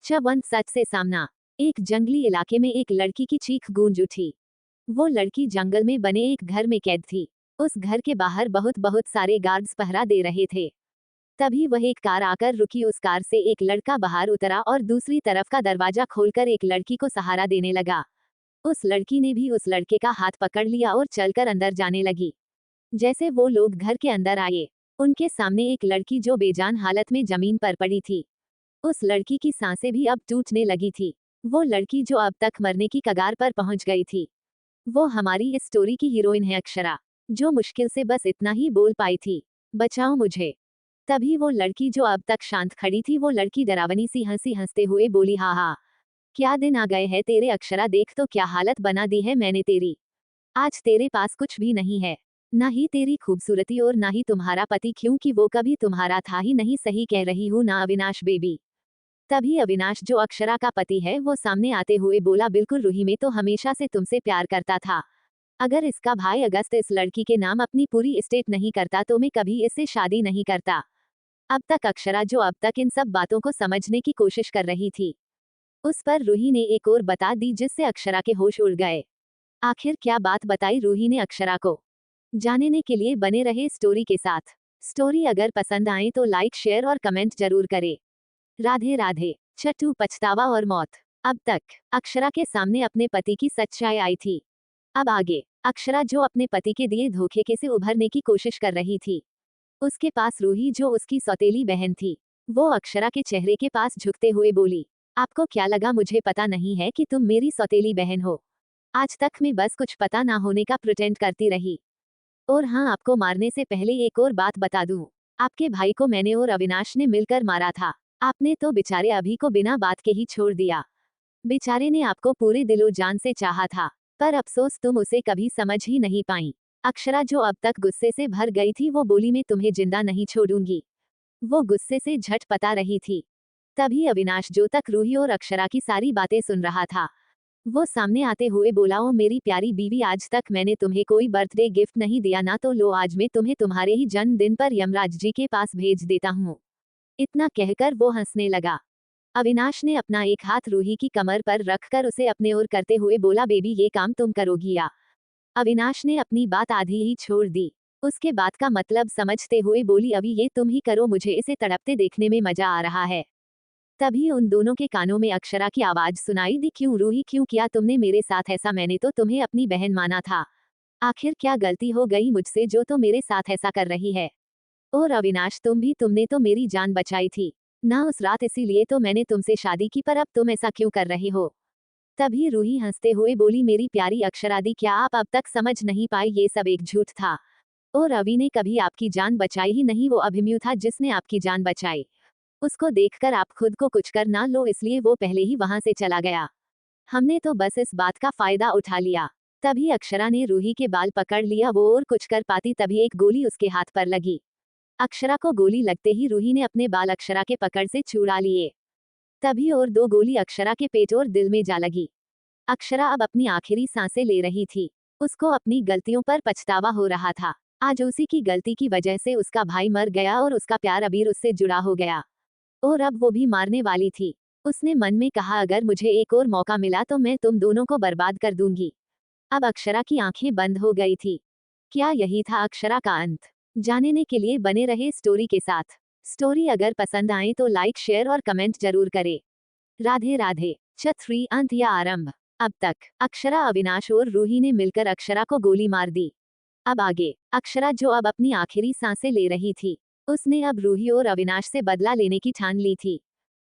चवन सच से सामना। एक जंगली इलाके में एक लड़की की चीख गूंज उठी। वो लड़की जंगल में बने एक घर में कैद थी। उस घर के बाहर बहुत बहुत सारे गार्ड्स पहरा दे रहे थे। तभी वह एक कार आकर रुकी। उस कार से एक लड़का बाहर उतरा और दूसरी तरफ का दरवाजा खोलकर एक लड़की को सहारा देने लगा। उस लड़की ने भी उस लड़के का हाथ पकड़ लिया और चलकर अंदर जाने लगी। जैसे वो लोग घर के अंदर आए, उनके सामने एक लड़की जो बेजान हालत में जमीन पर पड़ी थी। उस लड़की की सांसें भी अब टूटने लगी थी। वो लड़की जो अब तक मरने की कगार पर पहुंच गई थी। वो हमारी इस स्टोरी की हीरोइन है अक्षरा, जो मुश्किल से बस इतना ही बोल पाई थी, बचाओ मुझे। तभी वो लड़की जो अब तक शांत खड़ी थी, वो लड़की डरावनी सी हंसी हंसते हुए बोली, हाँ हाँ, क्या दिन आ गए हैं तेरे अक्षरा, देख तो क्या हालत बना दी है मैंने तेरी। आज तेरे पास कुछ भी नहीं है, ना ही तेरी खूबसूरती और ना ही तुम्हारा पति, क्योंकि वो कभी तुम्हारा था ही नहीं। सही कह रही हूँ ना अविनाश बेबी। तभी अविनाश जो अक्षरा का पति है, वो सामने आते हुए बोला, बिल्कुल रूही में तो हमेशा से तुमसे प्यार करता था। अगर इसका भाई अगस्त इस लड़की के नाम अपनी पूरी एस्टेट नहीं करता तो मैं कभी इससे शादी नहीं करता। अब तक अक्षरा जो अब तक इन सब बातों को समझने की कोशिश कर रही थी, उस पर रूही ने एक और बता दी, जिससे अक्षरा के होश उड़ गए। आखिर क्या बात बताई रूही ने अक्षरा को, जानने के लिए बने रहे स्टोरी के साथ। स्टोरी अगर पसंद आए तो लाइक शेयर और कमेंट जरूर करें। राधे राधे। छठू, पछतावा और मौत। अब तक अक्षरा के सामने अपने पति की सच्चाई आई थी। अब आगे अक्षरा जो अपने पति के दिए धोखे के से उभरने की कोशिश कर रही थी। उसके पास रूही जो उसकी सौतेली बहन थी, वो अक्षरा के चेहरे के पास झुकते हुए बोली, आपको क्या लगा मुझे पता नहीं है कि तुम मेरी सौतेली बहन हो? आज तक मैं बस कुछ पता ना होने का प्रिटेंड करती रही। और हाँ, आपको मारने से पहले एक और बात बता दूं, आपके भाई को मैंने और अविनाश ने मिलकर मारा था। आपने तो बेचारे अभी को बिना बात के ही छोड़ दिया। बेचारे ने आपको पूरे दिलो जान से चाहा था, पर अफसोस तुम उसे कभी समझ ही नहीं पाई। अक्षरा जो अब तक गुस्से से भर गई थी, वो बोली, मैं तुम्हें जिंदा नहीं छोड़ूंगी। वो गुस्से से झटपटा रही थी। तभी अविनाश जो तक रूही और अक्षरा की सारी बातें सुन रहा था, वो सामने आते हुए बोला, ओ मेरी प्यारी बीवी, आज तक मैंने तुम्हें कोई बर्थडे गिफ्ट नहीं दिया ना, तो लो आज मैं तुम्हें तुम्हारे ही जन्मदिन पर यमराज जी के पास भेज देता हूँ। इतना कहकर वो हंसने लगा। अविनाश ने अपना एक हाथ रूही की कमर पर रखकर उसे अपने ओर करते हुए बोला, बेबी ये काम तुम करोगी या? अविनाश ने अपनी बात आधी ही छोड़ दी। उसके बात का मतलब समझते हुए बोली, अभी ये तुम ही करो, मुझे इसे तड़पते देखने में मजा आ रहा है। तभी उन दोनों के कानों में अक्षरा की आवाज सुनाई दी, क्यों रूही, क्यों किया तुमने मेरे साथ ऐसा? मैंने तो तुम्हें अपनी बहन माना था। आखिर क्या गलती हो गई मुझसे जो तो मेरे साथ ऐसा कर रही है? और अविनाश तुमने तो मेरी जान बचाई थी ना उस रात, इसीलिए तो मैंने तुमसे शादी की, पर अब तुम ऐसा क्यों कर रहे हो? तभी रूही हंसते हुए बोली, मेरी प्यारी अक्षरा दी, क्या आप अब तक समझ नहीं पाए? ये सब एक झूठ था और अवि ने कभी आपकी जान बचाई ही नहीं। वो अभिमन्यु था जिसने आपकी जान बचाई। उसको देखकर आप खुद को कुछ कर ना लो, इसलिए वो पहले ही वहां से चला गया। हमने तो बस इस बात का फायदा उठा लिया। तभी अक्षरा ने रूही के बाल पकड़ लिया। वो और कुछ कर पाती, तभी एक गोली उसके हाथ पर लगी। अक्षरा को गोली लगते ही रूही ने अपने बाल अक्षरा के पकड़ से छुड़ा लिए। तभी और दो गोली अक्षरा के पेट और दिल में जा लगी। अक्षरा अब अपनी आखिरी सांसें ले रही थी। उसको अपनी गलतियों पर पछतावा हो रहा था। आज उसी की गलती की वजह से उसका भाई मर गया और उसका प्यार अबीर उससे जुड़ा हो गया, और अब वो भी मारने वाली थी। उसने मन में कहा, अगर मुझे एक और मौका मिला तो मैं तुम दोनों को बर्बाद कर दूंगी। अब अक्षरा की आंखें बंद हो गई थी। क्या यही था अक्षरा का अंत? जानने के लिए बने रहे स्टोरी के साथ। स्टोरी अगर पसंद आए तो लाइक शेयर और कमेंट जरूर करें। राधे राधे। छठ अंत या आरंभ। अब तक अक्षरा, अविनाश और रूही ने मिलकर अक्षरा को गोली मार दी। अब आगे अक्षरा जो अब अपनी आखिरी सांसें ले रही थी, उसने अब रूही और अविनाश से बदला लेने की ठान ली थी।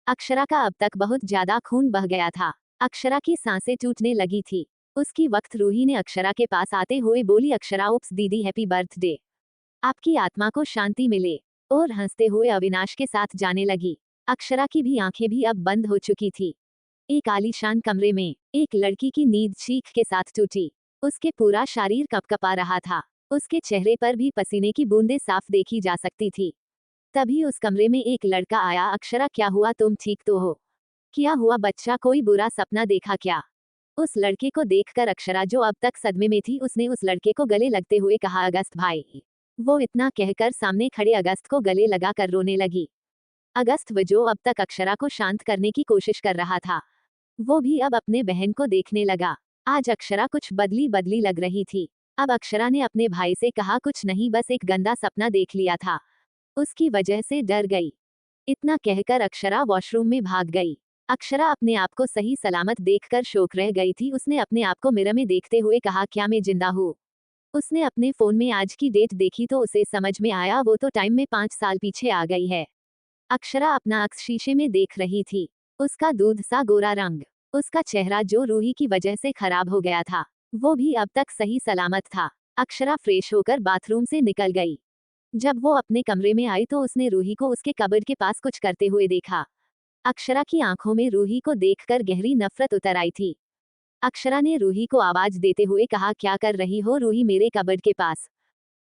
अक्षरा का अब तक बहुत ज्यादा खून बह गया था। अक्षरा की सांसें टूटने लगी थी। उसकी वक्त रूही ने अक्षरा के पास आते हुए बोली, अक्षरा, उप्स दीदी, हैप्पी बर्थडे, आपकी आत्मा को शांति मिले। और हंसते हुए अविनाश के साथ जाने लगी। अक्षरा की भी आंखें भी अब बंद हो चुकी थी। एक आलीशान कमरे में एक लड़की की नींद चीख के साथ टूटी। उसके पूरा शरीर कपकपा रहा था। उसके चेहरे पर भी पसीने की बूंदें साफ देखी जा सकती थी। तभी उस कमरे में एक लड़का आया। अक्षरा, क्या हुआ, तुम ठीक तो हो? क्या हुआ बच्चा, कोई बुरा सपना देखा क्या? उस लड़के को देखकर अक्षरा जो अब तक सदमे में थी, उसने उस लड़के को गले लगते हुए कहा, अगस्त भाई। वो इतना कहकर सामने खड़े अगस्त को गले लगाकर रोने लगी। अगस्त जो अब तक अक्षरा को शांत करने की कोशिश कर रहा था, वो भी अब अपने बहन को देखने लगा। आज अक्षरा कुछ बदली बदली लग रही थी। अब अक्षरा ने अपने भाई से कहा, कुछ नहीं, बस एक गंदा सपना देख लिया था, उसकी वजह से डर गई। इतना कहकर अक्षरा वॉशरूम में भाग गई। अक्षरा अपने आप को सही सलामत देखकर शौक रह गई थी। उसने अपने आप को मिरर में देखते हुए कहा, क्या मैं जिंदा हूँ? उसने अपने फोन में आज की डेट देखी तो उसे समझ में आया वो तो टाइम में 5 साल पीछे आ गई है। अक्षरा अपना अक्स शीशे में देख रही थी। उसका दूध सा गोरा रंग, उसका चेहरा जो रूही की वजह से खराब हो गया था, वो भी अब तक सही सलामत था। अक्षरा फ्रेश होकर बाथरूम से निकल गई। जब वो अपने कमरे में आई तो उसने रूही को उसके कबर्ड के पास कुछ करते हुए देखा। अक्षरा की आंखों में रूही को देखकर गहरी नफरत उतर आई थी। अक्षरा ने रूही को आवाज देते हुए कहा, क्या कर रही हो रूही मेरे कबर्ड के पास?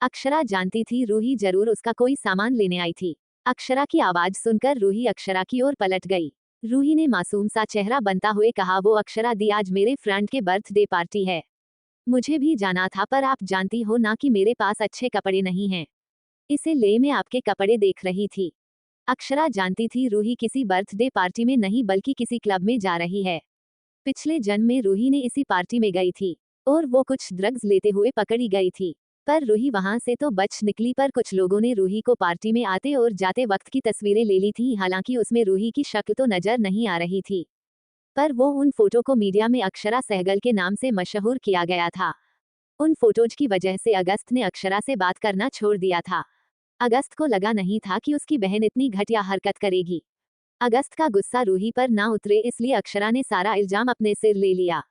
अक्षरा जानती थी रूही जरूर उसका कोई सामान लेने आई थी। अक्षरा की आवाज सुनकर रूही अक्षरा की ओर पलट गई। रूही ने मासूम सा चेहरा बनता हुए कहा, वो अक्षरा दी, आज मेरे फ्रेंड के बर्थडे पार्टी है, मुझे भी जाना था, पर आप जानती हो ना कि मेरे पास अच्छे कपड़े नहीं हैं, इसे ले मैं आपके कपड़े देख रही थी। अक्षरा जानती थी रूही किसी बर्थडे पार्टी में नहीं बल्कि किसी क्लब में जा रही है। पिछले जन्म में रूही ने इसी पार्टी में गई थी और वो कुछ ड्रग्स लेते हुए पकड़ी गई थी, पर रूही वहां से तो बच निकली। पर कुछ लोगों ने रूही को पार्टी में आते और जाते वक्त की तस्वीरें ले ली थी। हालांकि उसमें रूही की शक्ल तो नजर नहीं आ रही थी, पर वो उन फोटो को मीडिया में अक्षरा सहगल के नाम से मशहूर किया गया था। उन फोटोज की वजह से अगस्त ने अक्षरा से बात करना छोड़ दिया था। अगस्त को लगा नहीं था कि उसकी बहन इतनी घटिया हरकत करेगी। अगस्त का गुस्सा रूही पर ना उतरे, इसलिए अक्षरा ने सारा इल्जाम अपने सिर ले लिया।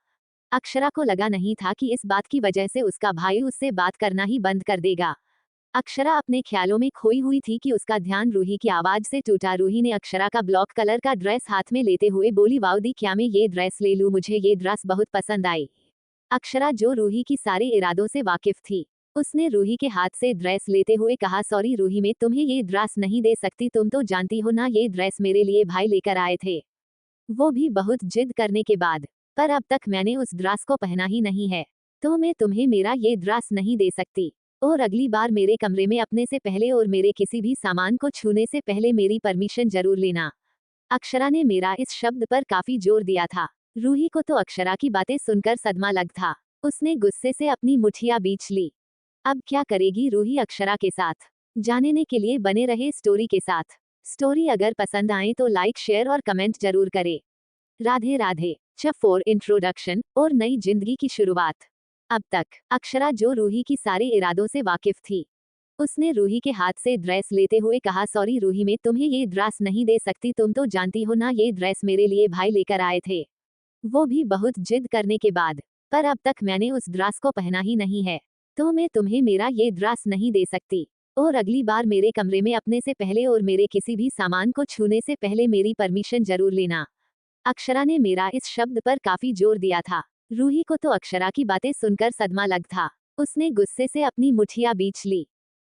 अक्षरा को लगा नहीं था कि इस बात की वजह से उसका भाई उससे बात करना ही बंद कर देगा। अक्षरा अपने ख्यालों में खोई हुई थी कि उसका ध्यान रूही की आवाज से टूटा। रूही ने अक्षरा का ब्लॉक कलर का ड्रेस हाथ में लेते हुए बोली, वाओ दी, क्या मैं ये ड्रेस ले लूं? मुझे ये ड्रेस बहुत पसंद आई। अक्षरा जो रूही की सारे इरादों से वाकिफ थी, उसने रूही के हाथ से ड्रेस लेते हुए कहा, सॉरी रूही, मैं तुम्हें ये ड्रेस नहीं दे सकती, तुम तो जानती हो ना ये ड्रेस मेरे लिए भाई लेकर आए थे, वो भी बहुत जिद करने के बाद, पर अब तक मैंने उस ड्रेस को पहना ही नहीं है, तो मैं तुम्हें मेरा ये ड्रेस नहीं दे सकती, और अगली बार मेरे कमरे में अपने से पहले और मेरे किसी भी सामान को छूने से पहले मेरी परमिशन जरूर लेना। अक्षरा ने मेरा इस शब्द पर काफी जोर दिया था। रूही को तो अक्षरा की बातें सुनकर सदमा लग था। उसने गुस्से से अपनी मुठिया बींच ली। अब क्या करेगी रूही अक्षरा के साथ? जानने के लिए बने रहे स्टोरी के साथ। स्टोरी अगर पसंद आए तो लाइक, शेयर और कमेंट जरूर करें। राधे राधे। फॉर इंट्रोडक्शन और नई जिंदगी की शुरुआत। अब तक अक्षरा जो रूही की सारे इरादों से वाकिफ थी, उसने रूही के हाथ से ड्रेस लेते हुए कहा, सॉरी रूही, मैं तुम्हें ये ड्रेस नहीं दे सकती, तुम तो जानती हो ना ये ड्रेस मेरे लिए भाई लेकर आए थे, वो भी बहुत जिद करने के बाद, पर अब तक मैंने उस ड्रेस को पहना ही नहीं है, तो मैं तुम्हें मेरा ये ड्रेस नहीं दे सकती, और अगली बार मेरे कमरे में अपने से पहले और मेरे किसी भी सामान को छूने से पहले मेरी परमिशन जरूर लेना। अक्षरा ने मेरा इस शब्द पर काफी जोर दिया था। रूही को तो अक्षरा की बातें सुनकर सदमा लग था। उसने गुस्से से अपनी मुठिया बींच ली।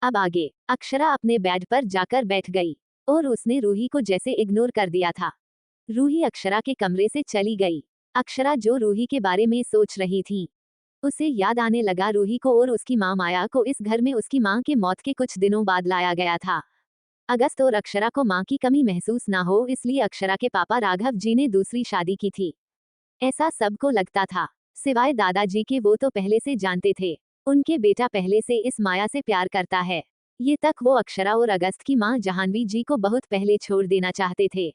अब आगे अक्षरा अपने बेड पर जाकर बैठ गई और उसने रूही को जैसे इग्नोर कर दिया था। रूही अक्षरा के कमरे से चली गई। अक्षरा जो रूही के बारे में सोच रही थी, उसे याद आने लगा रूही को और उसकी माँ माया को इस घर में उसकी माँ के मौत के कुछ दिनों बाद लाया गया था। अगस्त और अक्षरा को माँ की कमी महसूस ना हो इसलिए अक्षरा के पापा राघव जी ने दूसरी शादी की थी। ऐसा सबको लगता था, सिवाय दादाजी के। वो तो पहले से जानते थे उनके बेटा पहले से इस माया से प्यार करता है। ये तक वो अक्षरा और अगस्त की माँ जाह्नवी जी को बहुत पहले छोड़ देना चाहते थे।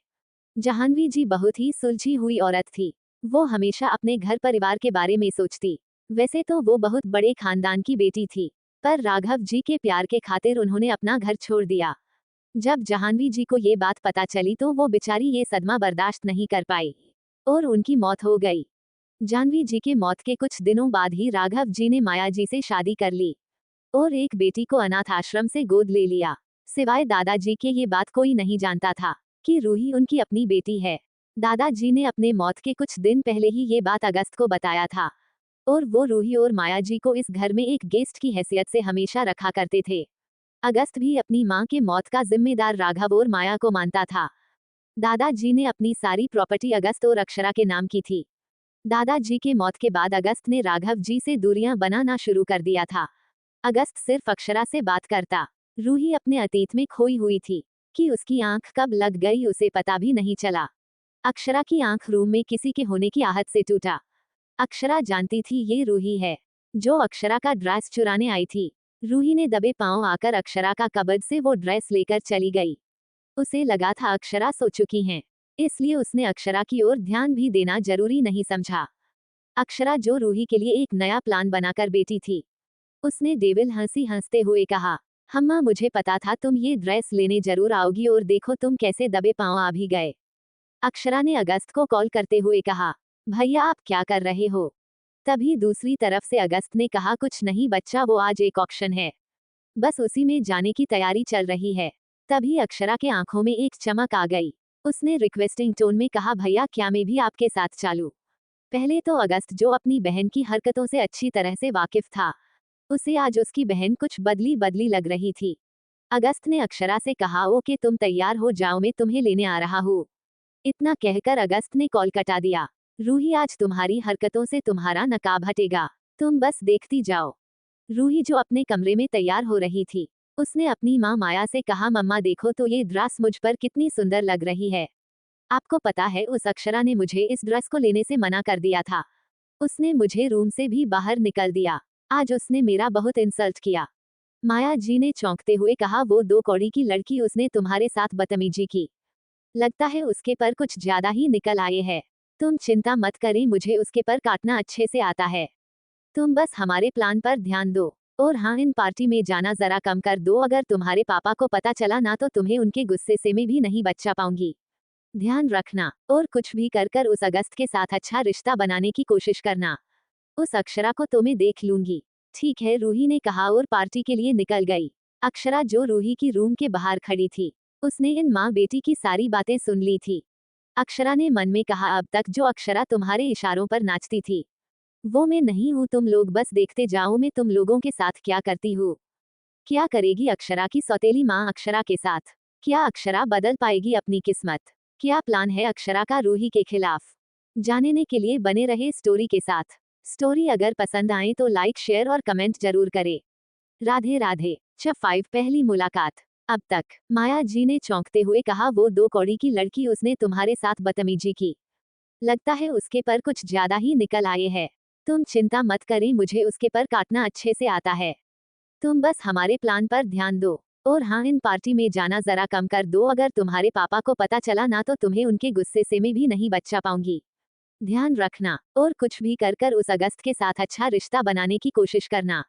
जाह्नवी जी बहुत ही सुलझी हुई औरत थी। वो हमेशा अपने घर परिवार के बारे में सोचती। वैसे तो वो बहुत बड़े खानदान की बेटी थी, पर राघव जी के प्यार के खातिर उन्होंने अपना घर छोड़ दिया। जब जाह्नवी जी को ये बात पता चली तो वो बेचारी ये सदमा बर्दाश्त नहीं कर पाई और उनकी मौत हो गई। जाह्नवी जी के मौत के कुछ दिनों बाद ही राघव जी ने माया जी से शादी कर ली और एक बेटी को अनाथ आश्रम से गोद ले लिया। सिवाय दादाजी के ये बात कोई नहीं जानता था कि रूही उनकी अपनी बेटी है। दादाजी ने अपने मौत के कुछ दिन पहले ही ये बात अगस्त को बताया था और वो रूही और माया जी को इस घर में एक गेस्ट की हैसियत से हमेशा रखा करते थे। अगस्त भी अपनी मां के मौत का जिम्मेदार राघव और माया को मानता था। दादाजी ने अपनी सारी प्रॉपर्टी अगस्त और अक्षरा के नाम की थी। दादाजी के मौत के बाद अगस्त ने राघव जी से दूरियां बनाना शुरू कर दिया था। अगस्त सिर्फ अक्षरा से बात करता। रूही अपने अतीत में खोई हुई थी। कि उसकी आंख कब लग गई उसे पता भी नहीं चला। अक्षरा की आंख रूम में किसी के होने की आहट से टूटा। अक्षरा जानती थी ये रूही है, जो अक्षरा का ड्रेस चुराने आई थी। रूही ने दबे पांव आकर अक्षरा का कबर्ड से वो ड्रेस लेकर चली गई। उसे लगा था अक्षरा सो चुकी हैं, इसलिए उसने अक्षरा की ओर ध्यान भी देना जरूरी नहीं समझा। अक्षरा जो रूही के लिए एक नया प्लान बनाकर बैठी थी। उसने डेविल हंसते हुए कहा, हम्मा मुझे पता था तुम ये ड्रेस लेने जरूर आओगी और देखो तुम कैसे दबे पांव आ भी गए। अक्षरा ने अगस्त को कॉल करते हुए कहा, भैया आप क्या कर रहे हो? तभी दूसरी तरफ से अगस्त ने कहा, कुछ नहीं बच्चा, वो आज एक ऑक्शन है, बस उसी में जाने की तैयारी चल रही है। तभी अक्षरा के आंखों में एक चमक आ गई। उसने रिक्वेस्टिंग टोन में कहा, भैया क्या मैं भी आपके साथ चलूं? पहले तो अगस्त, जो अपनी बहन की हरकतों से अच्छी तरह से वाकिफ था, उसे आज उसकी बहन कुछ बदली बदली लग रही थी। अगस्त ने अक्षरा से कहा, ओके तुम तैयार हो जाओ, मैं तुम्हें लेने आ रहा हूँ। इतना कहकर अगस्त ने कॉल कटा दिया। रूही आज तुम्हारी हरकतों से तुम्हारा नकाब हटेगा, तुम बस देखती जाओ। रूही जो अपने कमरे में तैयार हो रही थी, उसने अपनी माँ माया से कहा, मम्मा देखो तो ये ड्रेस मुझ पर कितनी सुंदर लग रही है। आपको पता है उस अक्षरा ने मुझे इस ड्रेस को लेने से मना कर दिया था। उसने मुझे रूम से भी बाहर निकल दिया। आज उसने मेरा बहुत इंसल्ट किया। माया जी ने चौंकते हुए कहा, वो 2 कौड़ी की लड़की, उसने तुम्हारे साथ बदतमीजी की। लगता है उसके पर कुछ ज्यादा ही निकल आए हैं। तुम चिंता मत करें, मुझे उसके पर काटना अच्छे से आता है। तुम बस हमारे प्लान पर ध्यान दो। और हाँ, इन पार्टी में जाना जरा कम कर दो, अगर तुम्हारे पापा को पता चला ना तो तुम्हें उनके गुस्से से मैं भी नहीं बचा पाऊंगी। ध्यान रखना, और कुछ भी कर कर उस अगस्त के साथ अच्छा रिश्ता बनाने की कोशिश करना। उस अक्षरा को तो मैं देख लूंगी। ठीक है, रूही ने कहा और पार्टी के लिए निकल गई। अक्षरा जो रूही की रूम के बाहर खड़ी थी, उसने इन माँ बेटी की सारी बातें सुन ली थी। अक्षरा ने मन में कहा, अब तक जो अक्षरा तुम्हारे इशारों पर नाचती थी, वो मैं नहीं हूँ। तुम लोग बस देखते जाओ मैं तुम लोगों के साथ क्या करती हूँ। क्या करेगी अक्षरा की सौतेली माँ अक्षरा के साथ? क्या अक्षरा बदल पाएगी अपनी किस्मत? क्या प्लान है अक्षरा का रूही के खिलाफ? जानने के लिए बने रहे स्टोरी के साथ। स्टोरी अगर पसंद आए तो लाइक शेयर और कमेंट जरूर करें। राधे राधे। चैप्टर 5 पहली मुलाकात। अब तक माया जी ने चौंकते हुए कहा, वो 2 कौड़ी की लड़की, उसने तुम्हारे साथ बदतमीजी की। लगता है उसके पर कुछ ज्यादा ही निकल आए हैं। तुम चिंता मत करें, मुझे उसके पर काटना अच्छे से आता है। तुम बस हमारे प्लान पर ध्यान दो। और हाँ, इन पार्टी में जाना जरा कम कर दो, अगर तुम्हारे पापा को पता चला ना तो तुम्हें उनके गुस्से से मैं भी नहीं बचा पाऊंगी। ध्यान रखना, और कुछ भी कर कर उस अगस्त के साथ अच्छा रिश्ता बनाने की कोशिश करना।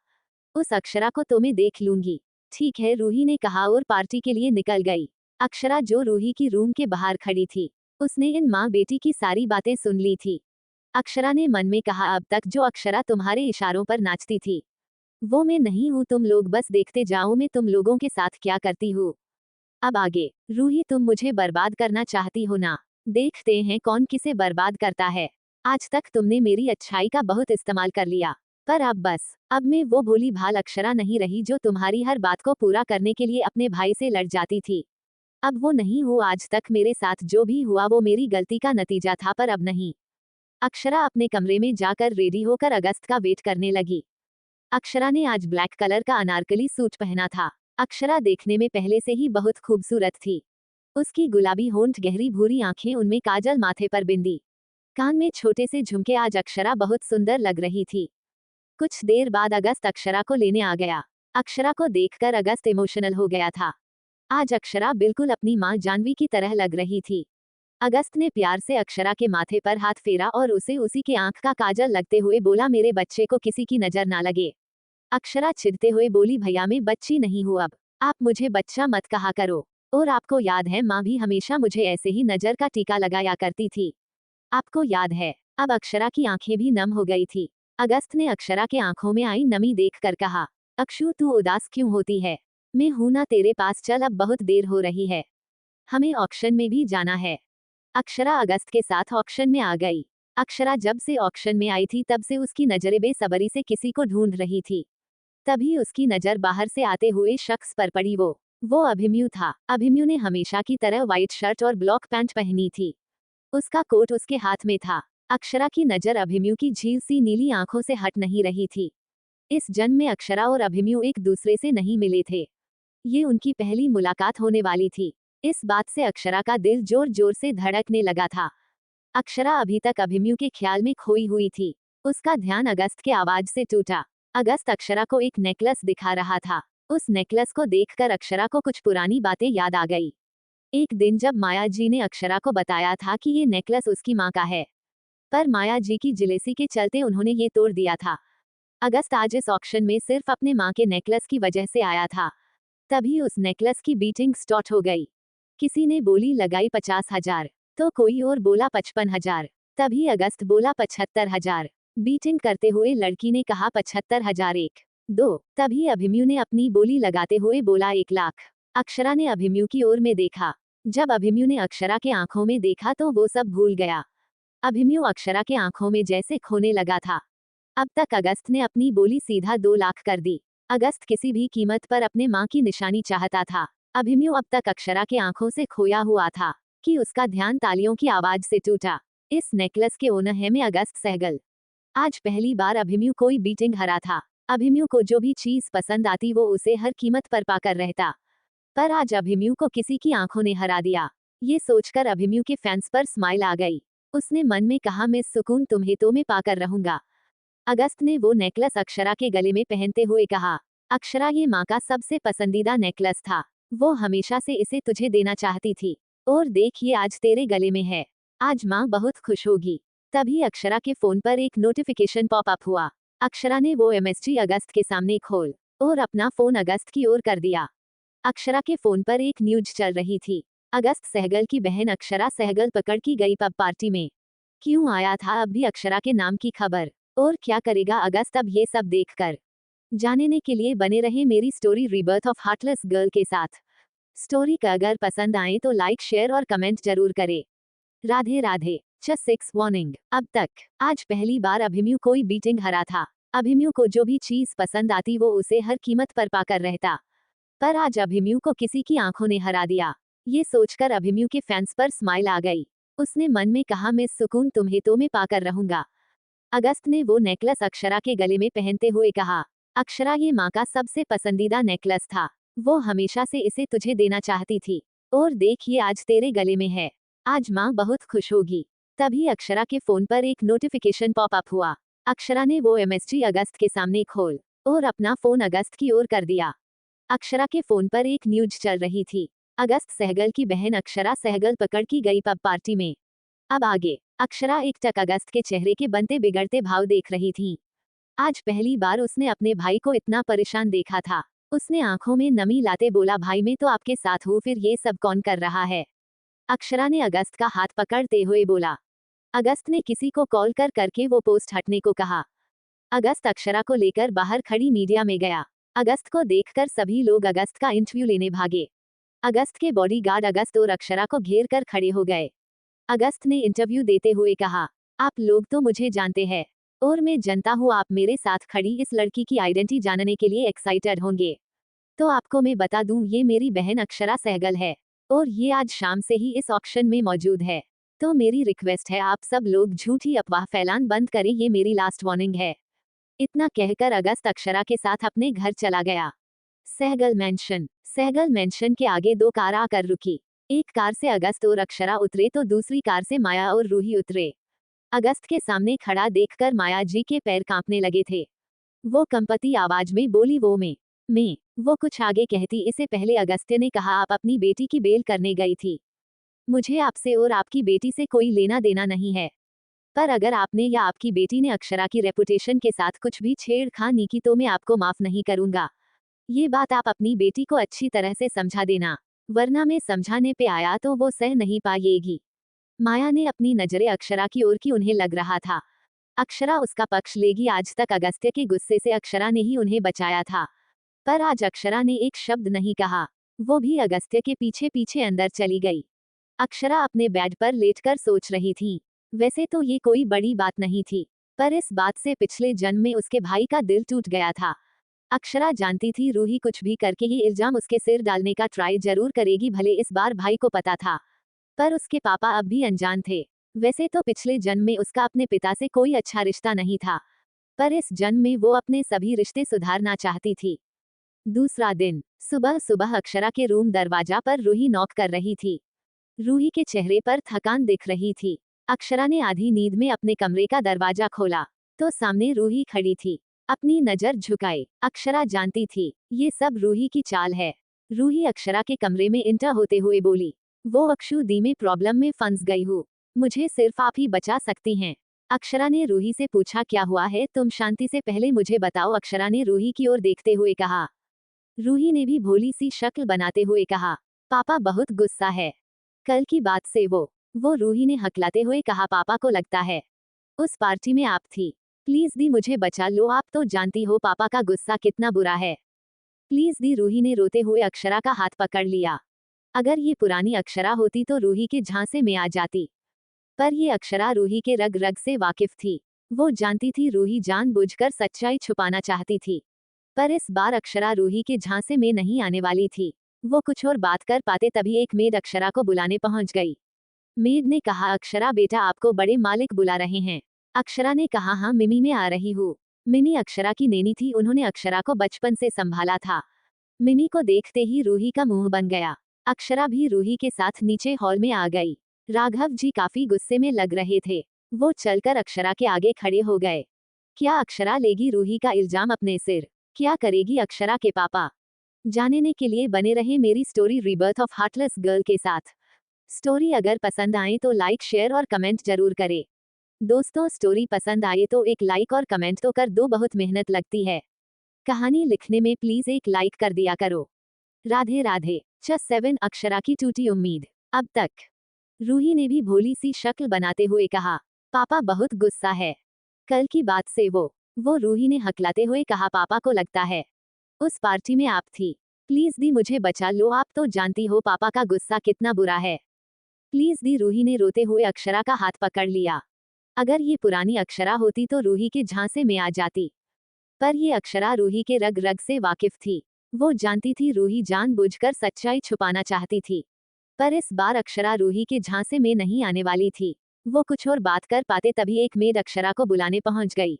उस अक्षरा को तो मैं देख लूंगी। ठीक है, रूही ने कहा और पार्टी के लिए निकल गई। अक्षरा जो रूही की रूम के बाहर खड़ी थी, उसने इन माँ बेटी की सारी बातें सुन ली थी। अक्षरा ने मन में कहा, अब तक जो अक्षरा तुम्हारे इशारों पर नाचती थी, वो मैं नहीं हूँ। तुम लोग बस देखते जाओ मैं तुम लोगों के साथ क्या करती हूँ। अब आगे, रूही तुम मुझे बर्बाद करना चाहती हो ना? देखते हैं कौन किसे बर्बाद करता है। आज तक तुमने मेरी अच्छाई का बहुत इस्तेमाल कर लिया, पर अब मैं वो भोली भाल अक्षरा नहीं रही जो तुम्हारी हर बात को पूरा करने के लिए अपने भाई से लड़ जाती थी। अब वो नहीं हूँ। आज तक मेरे साथ जो भी हुआ वो मेरी गलती का नतीजा था, पर अब नहीं। अक्षरा अपने कमरे में जाकर रेडी होकर अगस्त का वेट करने लगी। अक्षरा ने आज ब्लैक कलर का अनारकली सूट पहना था। अक्षरा देखने में पहले से ही बहुत खूबसूरत थी। उसकी गुलाबी होंठ, गहरी भूरी आंखें, उनमें काजल, माथे पर बिंदी, कान में छोटे से झुमके, आज अक्षरा बहुत सुंदर लग रही थी। कुछ देर बाद अगस्त अक्षरा को लेने आ गया। अक्षरा को देखकर अगस्त इमोशनल हो गया था। आज अक्षरा बिल्कुल अपनी माँ जानवी की तरह लग रही थी। अगस्त ने प्यार से अक्षरा के माथे पर हाथ फेरा और उसे उसी के आंख का काजल लगते हुए बोला, मेरे बच्चे को किसी की नजर ना लगे। अक्षरा चिढ़ते हुए बोली, भैया मैं बच्ची नहीं हूँ, अब आप मुझे बच्चा मत कहा करो। और आपको याद है माँ भी हमेशा मुझे ऐसे ही नजर का टीका लगाया करती थी। आपको याद है? अब अक्षरा की आंखें भी नम हो गई थी। अगस्त ने अक्षरा के आंखों में आई नमी देखकर कहा, अक्षु तू उदास क्यों होती है? मैं हूं ना तेरे पास, चल अब बहुत देर हो रही है, हमें ऑक्शन में भी जाना है। अक्षरा अगस्त के साथ ऑक्शन में आ गई। अक्षरा जब से ऑक्शन में आई थी तब से उसकी नजरें बेसब्री से किसी को ढूंढ रही थी। तभी उसकी नजर बाहर से आते हुए शख्स पर पड़ी। वो अभिमन्यु था। अभिमन्यु ने हमेशा की तरह व्हाइट शर्ट और ब्लॉक पैंट पहनी थी। उसका कोट उसके हाथ में था। अक्षरा की नजर अभिमन्यु की झील सी नीली आंखों से हट नहीं रही थी। इस जन्म में अक्षरा और अभिमन्यु एक दूसरे से नहीं मिले थे। ये उनकी पहली मुलाकात होने वाली थी। इस बात से अक्षरा का दिल जोर जोर से धड़कने लगा था। अक्षरा अभी तक अभिमन्यु के ख्याल में खोई हुई थी। उसका ध्यान अगस्त के आवाज से टूटा। अगस्त अक्षरा को एक नेकलेस दिखा रहा था। उस नेकलेस को देखकर अक्षरा को कुछ पुरानी बातें याद आ गई। एक दिन जब माया जी ने अक्षरा को बताया था कि ये नेकलेस उसकी माँ का है, पर माया जी की जेलसी के चलते उन्होंने ये तोड़ दिया था। अगस्त आज इस ऑक्शन में सिर्फ अपने माँ के नेकलेस की वजह से आया था। तभी उस नेकलेस की बीटिंग स्टार्ट हो गई। किसी ने बोली लगाई 50,000, तो कोई और बोला 55,000। तभी अगस्त बोला 75,000। बीटिंग करते हुए लड़की ने कहा 75,000 1, 2। तभी अभिमन्यु ने अपनी बोली लगाते हुए बोला 1,00,000। अक्षरा ने अभिमन्यु की ओर में देखा। जब अभिमन्यु ने अक्षरा के आंखों में देखा तो वो सब भूल गया। अभिमन्यु अक्षरा के आंखों में जैसे खोने लगा था। अब तक अगस्त ने अपनी बोली सीधा 2,00,000 कर दी। अगस्त किसी भी कीमत पर अपने माँ की निशानी चाहता था। अभिमन्यु अब तक अक्षरा के आंखों से खोया हुआ था कि उसका ध्यान तालियों की आवाज से टूटा। इस नेकलेस के ओनर है में अगस्त सहगल। आज पहली बार अभिमन्यु कोई बीटिंग हरा था। अभिमन्यु को जो भी चीज पसंद आती वो उसे हर कीमत पर पाकर रहता, पर आज अभिमन्यु को किसी की आंखों ने हरा दिया। ये सोचकर अभिमन्यु के फैंस पर स्माइल आ गई। उसने मन में कहा मैं सुकून तुम्हें तो मैं पाकर रहूंगा। अगस्त ने वो नेकलेस अक्षरा के गले में पहनते हुए कहा, अक्षरा ये माँ का सबसे पसंदीदा नेकलेस था। वो हमेशा से इसे तुझे देना चाहती थी, और देख ये आज तेरे गले में है। आज माँ बहुत खुश होगी। तभी अक्षरा के फोन पर एक नोटिफिकेशन पॉप अप हुआ। अक्षरा ने वो एमएसजी अगस्त के सामने खोल और अपना फोन अगस्त की ओर कर दिया। अक्षरा के फोन पर एक न्यूज चल रही थी। अगस्त सहगल की बहन अक्षरा सहगल पकड़ की गई पब पार्टी में। क्यों आया था अब भी अक्षरा के नाम की खबर, और क्या करेगा अगस्त अब ये सब देखकर? जानने के लिए बने रहे मेरी story rebirth of heartless girl के साथ। स्टोरी का अगर पसंद आए तो लाइक शेयर और कमेंट जरूर करें। राधे राधे। 6 वार्निंग। अब तक आज पहली बार अभिमन्यु कोई बीटिंग हरा था। अभिमन्यु को जो भी चीज पसंद आती वो उसे हर कीमत पर पाकर रहता, पर आज अभिमन्यु को किसी की आंखों ने हरा दिया। ये सोचकर अभिमन्यु के फैंस पर स्माइल आ गई। उसने मन में कहा मैं सुकून तुम्हें तो मैं पाकर रहूंगा। अगस्त ने वो नेकलेस अक्षरा के गले में पहनते हुए कहा, अक्षरा ये माँ का सबसे पसंदीदा नेकलेस था। वो हमेशा से इसे तुझे देना चाहती थी, और देख ये आज तेरे गले में है। आज माँ बहुत खुश होगी। तभी अक्षरा के फोन पर एक नोटिफिकेशन पॉप अप हुआ। अक्षरा ने वो एमएसजी अगस्त के सामने खोल और अपना फोन अगस्त की ओर कर दिया। अक्षरा के फोन पर एक न्यूज चल रही थी। अगस्त सहगल की बहन अक्षरा सहगल पकड़ की गई पब पार्टी में। अब आगे अक्षरा एक टक अगस्त के चेहरे के बनते बिगड़ते भाव देख रही थी। आज पहली बार उसने अपने भाई को इतना परेशान देखा था। उसने आंखों में नमी लाते बोला भाई मैं तो आपके साथ हूँ, फिर ये सब कौन कर रहा है? अक्षरा ने अगस्त का हाथ पकड़ते हुए बोला। अगस्त ने किसी को कॉल कर करके वो पोस्ट हटने को कहा। अगस्त अक्षरा को लेकर बाहर खड़ी मीडिया में गया। अगस्त को देखकर सभी लोग अगस्त का इंटरव्यू लेने भागे। अगस्त के बॉडीगार्ड अगस्त और अक्षरा को घेर कर खड़े हो गए। अगस्त ने इंटरव्यू देते हुए कहा, आप लोग तो मुझे जानते हैं, और मैं जनता हूँ आप मेरे साथ खड़ी इस लड़की की आइडेंटिटी जानने के लिए एक्साइटेड होंगे। तो आपको मैं बता दूं ये मेरी बहन अक्षरा सहगल है, और ये आज शाम से ही इस ऑक्शन में मौजूद है। तो मेरी रिक्वेस्ट है आप सब लोग झूठी अफवाह फैलान बंद करें, ये मेरी लास्ट वार्निंग है। इतना कहकर अगस्त अक्षरा के साथ अपने घर चला गया। सहगल मेंशन के आगे 2 कार आकर रुकी। एक कार से अगस्त और अक्षरा उतरे तो दूसरी कार से माया और रूही उतरे। अगस्त के सामने खड़ा देखकर माया जी के पैर कांपने लगे थे। वो कंपती आवाज में बोली मैं वो कुछ आगे कहती इससे पहले अगस्त्य ने कहा आप अपनी बेटी की बेल करने गई थी। मुझे आपसे और आपकी बेटी से कोई लेना देना नहीं है, पर अगर आपने या आपकी बेटी ने अक्षरा की रेपुटेशन के साथ कुछ भी छेड़खानी की तो मैं आपको माफ नहीं करूंगा। ये बात आप अपनी बेटी को अच्छी तरह से समझा देना, वरना मैं समझाने पे आया तो वो सह नहीं पाएगी। माया ने अपनी नजरें अक्षरा की ओर की, उन्हें लग रहा था अक्षरा उसका पक्ष लेगी। आज तक अगस्त्य के गुस्से से अक्षरा ने ही उन्हें बचाया था, पर आज अक्षरा ने एक शब्द नहीं कहा। वो भी अगस्त्य के पीछे पीछे अंदर चली गई। अक्षरा अपने बेड पर लेटकर सोच रही थी। वैसे तो ये कोई बड़ी बात नहीं थी, पर इस बात से पिछले जन्म में उसके भाई का दिल टूट गया था। अक्षरा जानती थी रूही कुछ भी करके ये इल्जाम उसके सिर डालने का ट्राई जरूर करेगी। भले इस बार भाई को पता था, पर उसके पापा अब भी अनजान थे। वैसे तो पिछले जन्म में उसका अपने पिता से कोई अच्छा रिश्ता नहीं था, पर इस जन्म में वो अपने सभी रिश्ते सुधारना चाहती थी। दूसरा दिन सुबह सुबह अक्षरा के रूम दरवाजा पर रूही नॉक कर रही थी। रूही के चेहरे पर थकान दिख रही थी। अक्षरा ने आधी नींद में अपने कमरे का दरवाजा खोला तो सामने रूही खड़ी थी, अपनी नजर झुकाए। अक्षरा जानती थी ये सब रूही की चाल है। रूही अक्षरा के कमरे में इंटर होते हुए बोली, वो अक्षु दी में प्रॉब्लम में फंस गई हूँ, मुझे सिर्फ आप ही बचा सकती हैं। अक्षरा ने रूही से पूछा, क्या हुआ है, तुम शांति से पहले मुझे बताओ। अक्षरा ने रूही की ओर देखते हुए कहा। रूही ने भी भोली सी शक्ल बनाते हुए कहा, पापा बहुत गुस्सा है, कल की बात से वो रूही ने हकलाते हुए कहा, पापा को लगता है उस पार्टी में आप थी, प्लीज दी मुझे बचा लो, आप तो जानती हो पापा का गुस्सा कितना बुरा है, प्लीज दी। रूही ने रोते हुए अक्षरा का हाथ पकड़ लिया। अगर ये पुरानी अक्षरा होती तो रूही के झांसे में आ जाती, पर ये अक्षरा रूही के रग रग से वाकिफ थी। वो जानती थी रूही जानबूझकर सच्चाई छुपाना चाहती थी, पर इस बार अक्षरा रूही के झांसे में नहीं आने वाली थी। वो कुछ और बात कर पाते तभी एक मेड अक्षरा को बुलाने पहुंच गई। मेड ने कहा, अक्षरा बेटा आपको बड़े मालिक बुला रहे हैं। अक्षरा ने कहा, हाँ मिमी मैं आ रही हूँ। मिमी अक्षरा की नेनी थी, उन्होंने अक्षरा को बचपन से संभाला था। मिमी को देखते ही रूही का मुंह बन गया। अक्षरा भी रूही के साथ नीचे हॉल में आ गई। राघव जी काफी गुस्से में लग रहे थे। वो चलकर अक्षरा के आगे खड़े हो गए। क्या अक्षरा लेगी रूही का इल्जाम अपने सिर? क्या करेगी अक्षरा के पापा? जानने के लिए बने रहे मेरी story rebirth of heartless girl के साथ। स्टोरी अगर पसंद आए तो लाइक शेयर और कमेंट जरूर करें। दोस्तों स्टोरी पसंद आए तो एक लाइक और कमेंट तो कर दो, बहुत मेहनत लगती है कहानी लिखने में, प्लीज एक लाइक कर दिया करो। राधे राधे। 7 अक्षरा की टूटी उम्मीद। अब तक रूही ने भी भोली सी शक्ल बनाते हुए कहा, पापा बहुत गुस्सा है, कल की बात से वो रूही ने हकलाते हुए कहा, पापा को लगता है उस पार्टी में आप थी, प्लीज दी मुझे बचा लो, आप तो जानती हो पापा का गुस्सा कितना बुरा है, प्लीज दी। रूही ने रोते हुए अक्षरा का हाथ पकड़ लिया। अगर ये पुरानी अक्षरा होती तो रूही के झांसे में आ जाती, पर ये अक्षरा रूही के रग रग से वाकिफ थी। वो जानती थी रूही जानबूझकर सच्चाई छुपाना चाहती थी, पर इस बार अक्षरा रूही के झांसे में नहीं आने वाली थी। वो कुछ और बात कर पाते तभी एक मेड अक्षरा को बुलाने पहुंच गई।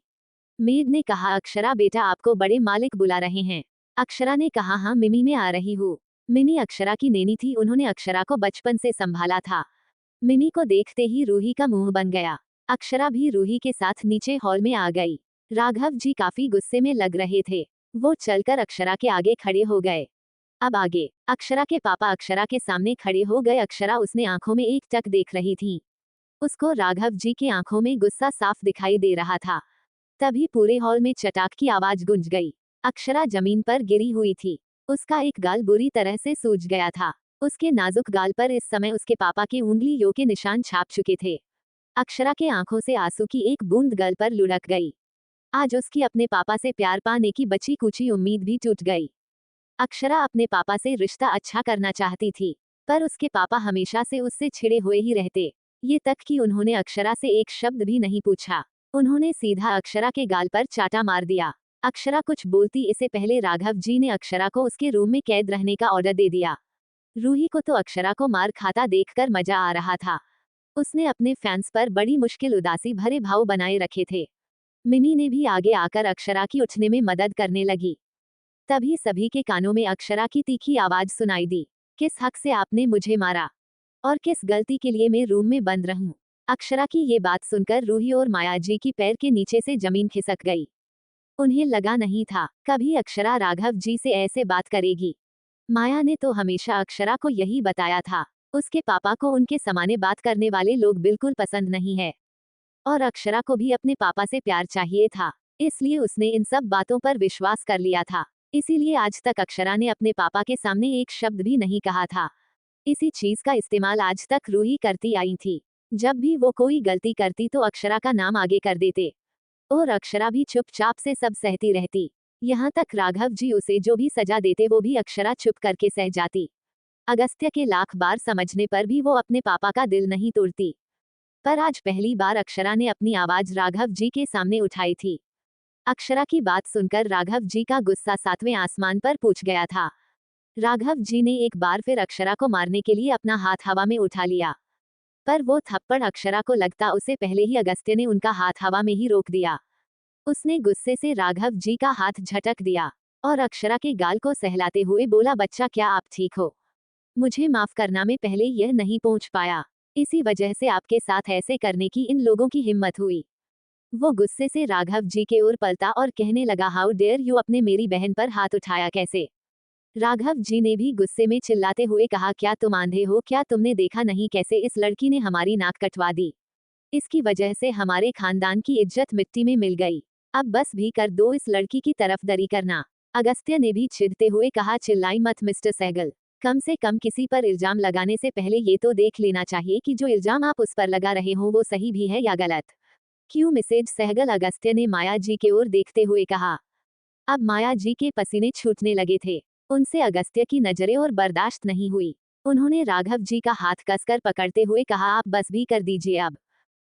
मेड ने कहा, अक्षरा बेटा आपको बड़े मालिक बुला रहे हैं। अक्षरा ने कहा, हाँ मिमी मैं आ रही हूँ। मिमी अक्षरा की नेनी थी, उन्होंने अक्षरा को बचपन से संभाला था। मिमी को देखते ही रूही का मुंह बन गया। अक्षरा भी रूही के साथ नीचे हॉल में आ गई। राघव जी काफी गुस्से में लग रहे थे। वो चलकर अक्षरा के आगे खड़े हो गए। अब आगे अक्षरा के पापा अक्षरा के सामने खड़े हो गए। अक्षरा उसने आंखों में एक टक देख रही थी। उसको राघव जी की आंखों में गुस्सा साफ दिखाई दे रहा था। तभी पूरे हॉल में चटाक की आवाज गूंज गई। अक्षरा जमीन पर गिरी हुई थी। उसका एक गाल बुरी तरह से सूज गया था। उसके नाजुक गाल पर इस समय उसके पापा के उंगलियों के निशान छाप चुके थे। अक्षरा के आंखों से आंसू की एक बूंद गल पर लुढ़क गई। आज उसकी अपने पापा से प्यार पाने की बची कुची उम्मीद भी टूट गई। अक्षरा अपने पापा से रिश्ता अच्छा करना चाहती थी, पर उसके पापा हमेशा से उससे छिड़े हुए ही रहते। ये तक कि उन्होंने अक्षरा से एक शब्द भी नहीं पूछा। उन्होंने सीधा अक्षरा के गाल पर चाटा मार दिया। अक्षरा कुछ बोलती इससे पहले राघव जी ने अक्षरा को उसके रूम में कैद रहने का ऑर्डर दे दिया। रूही को तो अक्षरा को मार खाता देखकर मजा आ रहा था। उसने अपने फैंस पर बड़ी मुश्किल उदासी भरे भाव बनाए रखे थे। मिमी ने भी आगे आकर अक्षरा की उठने में मदद करने लगी। तभी सभी के कानों में अक्षरा की तीखी आवाज सुनाई दी, किस हक से आपने मुझे मारा और किस गलती के लिए मैं रूम में बंद रहूं। अक्षरा की ये बात सुनकर रूही और माया जी की पैर के नीचे से जमीन खिसक गई। उन्हें लगा नहीं था कभी अक्षरा राघव जी से ऐसे बात करेगी। माया ने तो हमेशा अक्षरा को यही बताया था, उसके पापा को उनके समाने बात करने वाले लोग बिल्कुल पसंद नहीं है, और अक्षरा को भी अपने पापा से प्यार चाहिए था, इसलिए उसने इन सब बातों पर विश्वास कर लिया था। इसीलिए आज तक अक्षरा ने अपने पापा के सामने एक शब्द भी नहीं कहा था। इसी चीज का इस्तेमाल आज तक रूही करती आई थी। जब भी वो कोई गलती करती तो अक्षरा का नाम आगे कर देते, और अक्षरा भी चुपचाप से सब सहती रहती। यहाँ तक राघव जी उसे जो भी सजा देते वो भी अक्षरा चुप करके सह जाती। अगस्त्य के लाख बार समझने पर भी वो अपने पापा का दिल नहीं तोड़ती, पर आज पहली बार अक्षरा ने अपनी आवाज राघव जी के सामने उठाई थी। अक्षरा की बात सुनकर राघव जी का गुस्सा 7वें आसमान पर पहुंच गया था। राघव जी ने एक बार फिर अक्षरा को मारने के लिए अपना हाथ हवा में उठा लिया, पर वो थप्पड़ अक्षरा को लगता उससे पहले ही अगस्त्य ने उनका हाथ हवा में ही रोक दिया। उसने गुस्से से राघव जी का हाथ झटक दिया और अक्षरा के गाल को सहलाते हुए बोला, बच्चा क्या आप ठीक हो? मुझे माफ करना, मैं पहले यह नहीं पहुंच पाया। इसी वजह से आपके साथ ऐसे करने की इन लोगों की हिम्मत हुई। वो गुस्से से राघव जी के ओर पलटा और कहने लगा, हाउ डेयर यू, अपने मेरी बहन पर हाथ उठाया कैसे? राघव जी ने भी गुस्से में चिल्लाते हुए कहा, क्या तुम आंधे हो क्या? तुमने देखा नहीं कैसे इस लड़की ने हमारी नाक कटवा दी? इसकी वजह से हमारे खानदान की इज्जत मिट्टी में मिल गई। अब बस भी कर दो इस लड़की की तरफदारी करना। अगस्त्य ने भी चिढ़ते हुए कहा, चिल्लाई मत मिस्टर सहगल। कम से कम किसी पर इल्जाम लगाने से पहले ये तो देख लेना चाहिए कि जो इल्जाम आप उस पर लगा रहे हो वो सही भी है या गलत। क्यों मिसेज सहगल? अगस्त्य ने माया जी की ओर देखते हुए कहा। अब माया जी के पसीने छूटने लगे थे। उनसे अगस्त्य की नजरें और बर्दाश्त नहीं हुई। उन्होंने राघव जी का हाथ कसकर पकड़ते हुए कहा, आप बस भी कर दीजिए अब।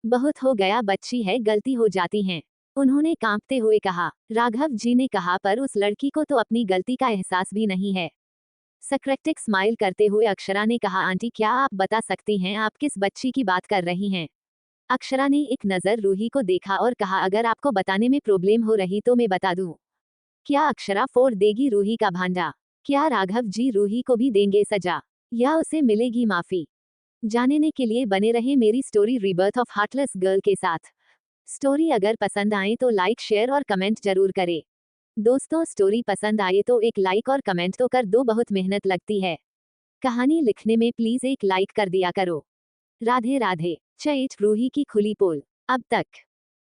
बहुत हो गया, बच्ची है, गलती हो जाती है। उन्होंने कांपते हुए कहा। राघव जी ने कहा, पर उस लड़की को तो अपनी गलती का एहसास भी नहीं है। सक्रेटिक स्माइल करते हुए अक्षरा ने कहा, आंटी क्या आप बता सकती हैं आप किस बच्ची की बात कर रही हैं? अक्षरा ने एक नजर रूही को देखा और कहा, अगर आपको बताने में प्रॉब्लम हो रही तो मैं बता दूं। क्या अक्षरा फोड़ देगी रूही का भांडा? क्या राघव जी रूही को भी देंगे सजा, या उसे मिलेगी माफी? जानने के लिए बने रहे मेरी story rebirth of heartless girl के साथ। स्टोरी अगर पसंद आए तो लाइक शेयर और कमेंट जरूर करें। दोस्तों, स्टोरी पसंद आए तो एक लाइक और कमेंट तो कर दो, बहुत मेहनत लगती है कहानी लिखने में, प्लीज एक लाइक कर दिया करो। राधे राधे। चैट रूही की खुली पोल अब तक।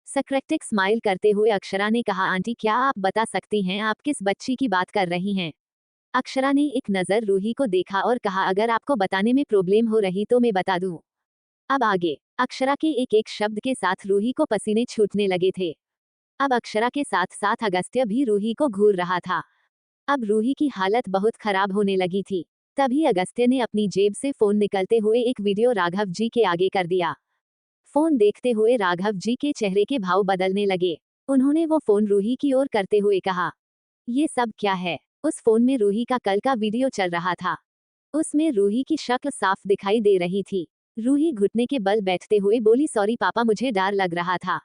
सक्रेटिक स्माइल करते हुए अक्षरा ने कहा, आंटी क्या आप बता सकती हैं आप किस बच्ची की बात कर रही हैं? अक्षरा ने एक नजर रूही को देखा और कहा, अगर आपको बताने में प्रॉब्लम हो रही तो मैं बता दूं। अब आगे। अक्षरा के एक एक शब्द के साथ रूही को पसीने छूटने लगे थे। अब अक्षरा के साथ साथ अगस्त्य भी रूही को घूर रहा था। अब रूही की हालत बहुत खराब होने लगी थी। तभी अगस्त्य ने अपनी जेब से फोन निकलते हुए एक वीडियो राघव जी के आगे कर दिया। फोन देखते हुए राघव जी के चेहरे के भाव बदलने लगे। उन्होंने वो फोन रूही की ओर करते हुए कहा, ये सब क्या है? उस फोन में रूही का कल का वीडियो चल रहा था। उसमें रूही की शक्ल साफ दिखाई दे रही थी। रूही घुटने के बल बैठते हुए बोली, सॉरी पापा, मुझे डर लग रहा था,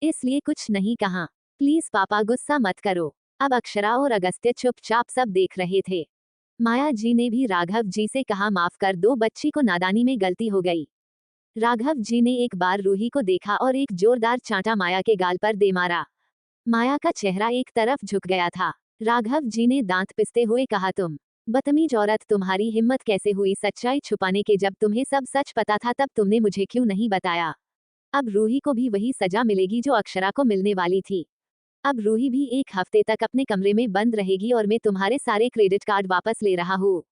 इसलिए कुछ नहीं कहा। प्लीज पापा गुस्सा मत करो। अब अक्षरा और अगस्त्य चुपचाप सब देख रहे थे। माया जी ने भी राघव जी से कहा, माफ कर दो, बच्ची को नादानी में गलती हो गई। राघव जी ने एक बार रूही को देखा और एक जोरदार चांटा माया के गाल पर दे मारा। माया का चेहरा एक तरफ झुक गया था। राघव जी ने दांत पिसते हुए कहा, तुम बदतमीज औरत, तुम्हारी हिम्मत कैसे हुई सच्चाई छुपाने के? जब तुम्हें सब सच पता था तब तुमने मुझे क्यों नहीं बताया? अब रूही को भी वही सजा मिलेगी जो अक्षरा को मिलने वाली थी। अब रूही भी एक हफ्ते तक अपने कमरे में बंद रहेगी और मैं तुम्हारे सारे क्रेडिट कार्ड वापस ले रहा हूँ।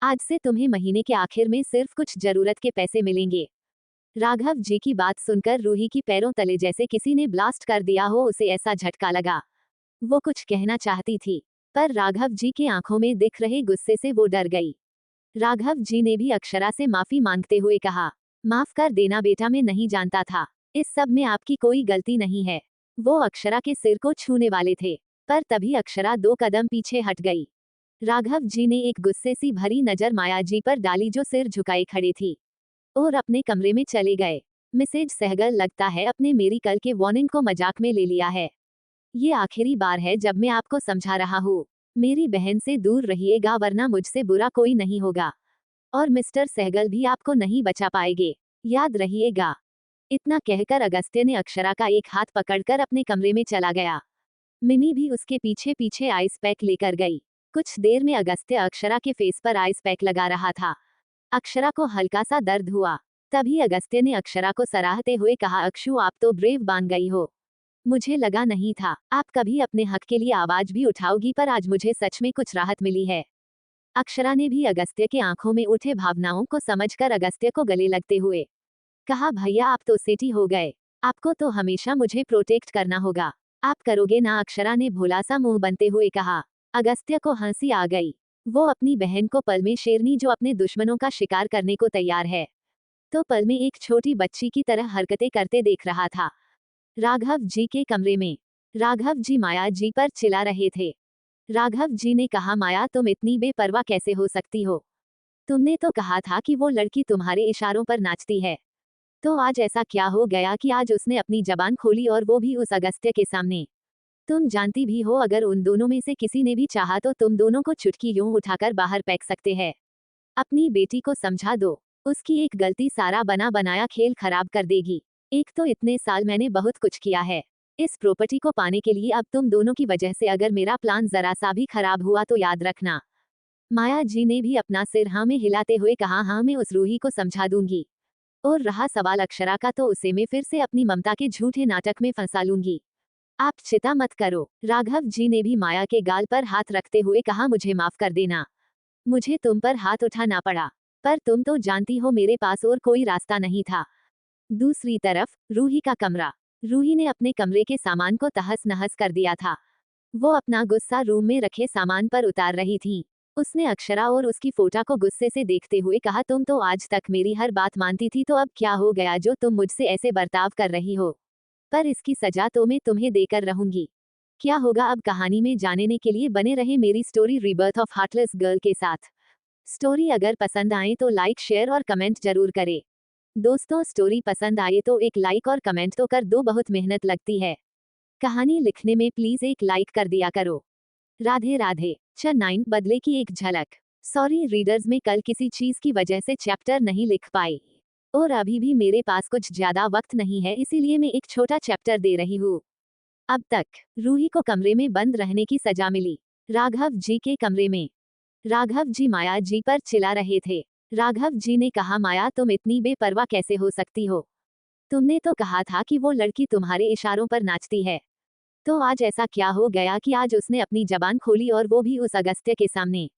आज से तुम्हें महीने के आखिर में सिर्फ कुछ जरूरत के पैसे मिलेंगे। राघव जी की बात सुनकर रूही की पैरों तले जैसे किसी ने ब्लास्ट कर दिया हो, उसे ऐसा झटका लगा। वो कुछ कहना चाहती थी, पर राघव जी के आंखों में दिख रहे गुस्से से वो डर गई। राघव जी ने भी अक्षरा से माफी मांगते हुए कहा, माफ कर देना बेटा, मैं नहीं जानता था। इस सब में आपकी कोई गलती नहीं है। वो अक्षरा के सिर को छूने वाले थे, पर तभी अक्षरा 2 कदम पीछे हट गई। राघव जी ने एक गुस्से सी भरी नजर माया जी पर डाली जो सिर झुकाए खड़े थी, और अपने कमरे में चले गए। मिसेज सहगल, लगता है अपने मेरी कल के वार्निंग को मजाक में ले लिया है। ये आखिरी बार है जब मैं आपको समझा रहा हूँ। मेरी बहन से दूर रहिएगा वरना मुझसे बुरा कोई नहीं होगा। और मिस्टर सहगल भी आपको नहीं बचा पाएंगे, याद रहिएगा। इतना कहकर अगस्त्य ने अक्षरा का एक हाथ पकड़कर अपने कमरे में चला गया। मिमी भी उसके पीछे पीछे आइस पैक लेकर गई। कुछ देर में अगस्त्य अक्षरा के फेस पर आइस पैक लगा रहा था। अक्षरा को हल्का सा दर्द हुआ। तभी अगस्त्य ने अक्षरा को सराहते हुए कहा, अक्षु आप तो ब्रेव बन गई हो। मुझे लगा नहीं था आप कभी अपने हक के लिए आवाज भी उठाओगी, पर आज मुझे सच में कुछ राहत मिली है। अक्षरा ने भी अगस्त्य के आंखों में उठे भावनाओं को समझकर अगस्त्य को गले लगते हुए कहा, भैया आप तो सेठी हो गए। आपको तो हमेशा मुझे प्रोटेक्ट करना होगा। आप करोगे ना? अक्षरा ने भोला सा मुंह बनते हुए कहा। अगस्त्य को हंसी आ गई। वो अपनी बहन को पल में शेरनी जो अपने दुश्मनों का शिकार करने को तैयार है, तो पल में एक छोटी बच्ची की तरह हरकतें करते देख रहा था। राघव जी के कमरे में राघव जी माया जी पर चिल्ला रहे थे। राघव जी ने कहा, माया तुम इतनी बेपरवाह कैसे हो सकती हो? तुमने तो कहा था कि वो लड़की तुम्हारे इशारों पर नाचती है, तो आज ऐसा क्या हो गया कि आज उसने अपनी जबान खोली और वो भी उस अगस्त्य के सामने? तुम जानती भी हो अगर उन दोनों में से किसी ने भी चाहा तो तुम दोनों को चुटकी यूं उठाकर बाहर फेंक सकते हैं। अपनी बेटी को समझा दो, उसकी एक गलती सारा बना बनाया खेल खराब कर देगी। एक तो इतने साल मैंने बहुत कुछ किया है इस प्रॉपर्टी को पाने के लिए, अब तुम दोनों की वजह से अगर मेरा प्लान जरा सा भी खराब हुआ तो याद रखना। माया जी ने भी अपना सिर हाँ में हिलाते हुए कहा, हाँ मैं उस रूही को समझा दूंगी। और रहा सवाल अक्षरा का तो उसे मैं फिर से अपनी ममता के झूठे नाटक में फंसा लूंगी। आप चिंता मत करो। राघव जी ने भी माया के गाल पर हाथ रखते हुए कहा, मुझे माफ कर देना, मुझे तुम पर हाथ उठाना पड़ा, पर तुम तो जानती हो मेरे पास और कोई रास्ता नहीं था। दूसरी तरफ रूही का कमरा। रूही ने अपने कमरे के सामान को तहस नहस कर दिया था। वो अपना गुस्सा रूम में रखे सामान पर उतार रही थी। उसने अक्षरा और उसकी फोटा को गुस्से से देखते हुए कहा, तुम तो आज तक मेरी हर बात मानती थी, तो अब क्या हो गया जो तुम मुझसे ऐसे बर्ताव कर रही हो? पर इसकी सजा तो मैं तुम्हें देकर रहूंगी। क्या होगा अब कहानी में जानने के लिए बने रहे मेरी story rebirth of heartless girl के साथ। स्टोरी अगर पसंद आए तो लाइक शेयर और कमेंट जरूर करें। दोस्तों स्टोरी पसंद आए तो एक लाइक और कमेंट तो कर दो, बहुत मेहनत लगती है कहानी लिखने में, प्लीज एक लाइक कर दिया करो। राधे राधे। चैप्टर 9 बदले की एक झलक। सॉरी रीडर्स, में कल किसी चीज की वजह से चैप्टर नहीं लिख पाई और अभी भी मेरे पास कुछ ज्यादा वक्त नहीं है, इसीलिए मैं एक छोटा चैप्टर दे रही हूँ। अब तक रूही को कमरे में बंद रहने की सजा मिली। राघव जी के कमरे में राघव जी माया जी पर चिल्ला रहे थे। राघव जी ने कहा, माया तुम इतनी बेपरवाह कैसे हो सकती हो? तुमने तो कहा था कि वो लड़की तुम्हारे इशारों पर नाचती है, तो आज ऐसा क्या हो गया कि आज उसने अपनी जबान खोली और वो भी उस अगस्त्य के सामने?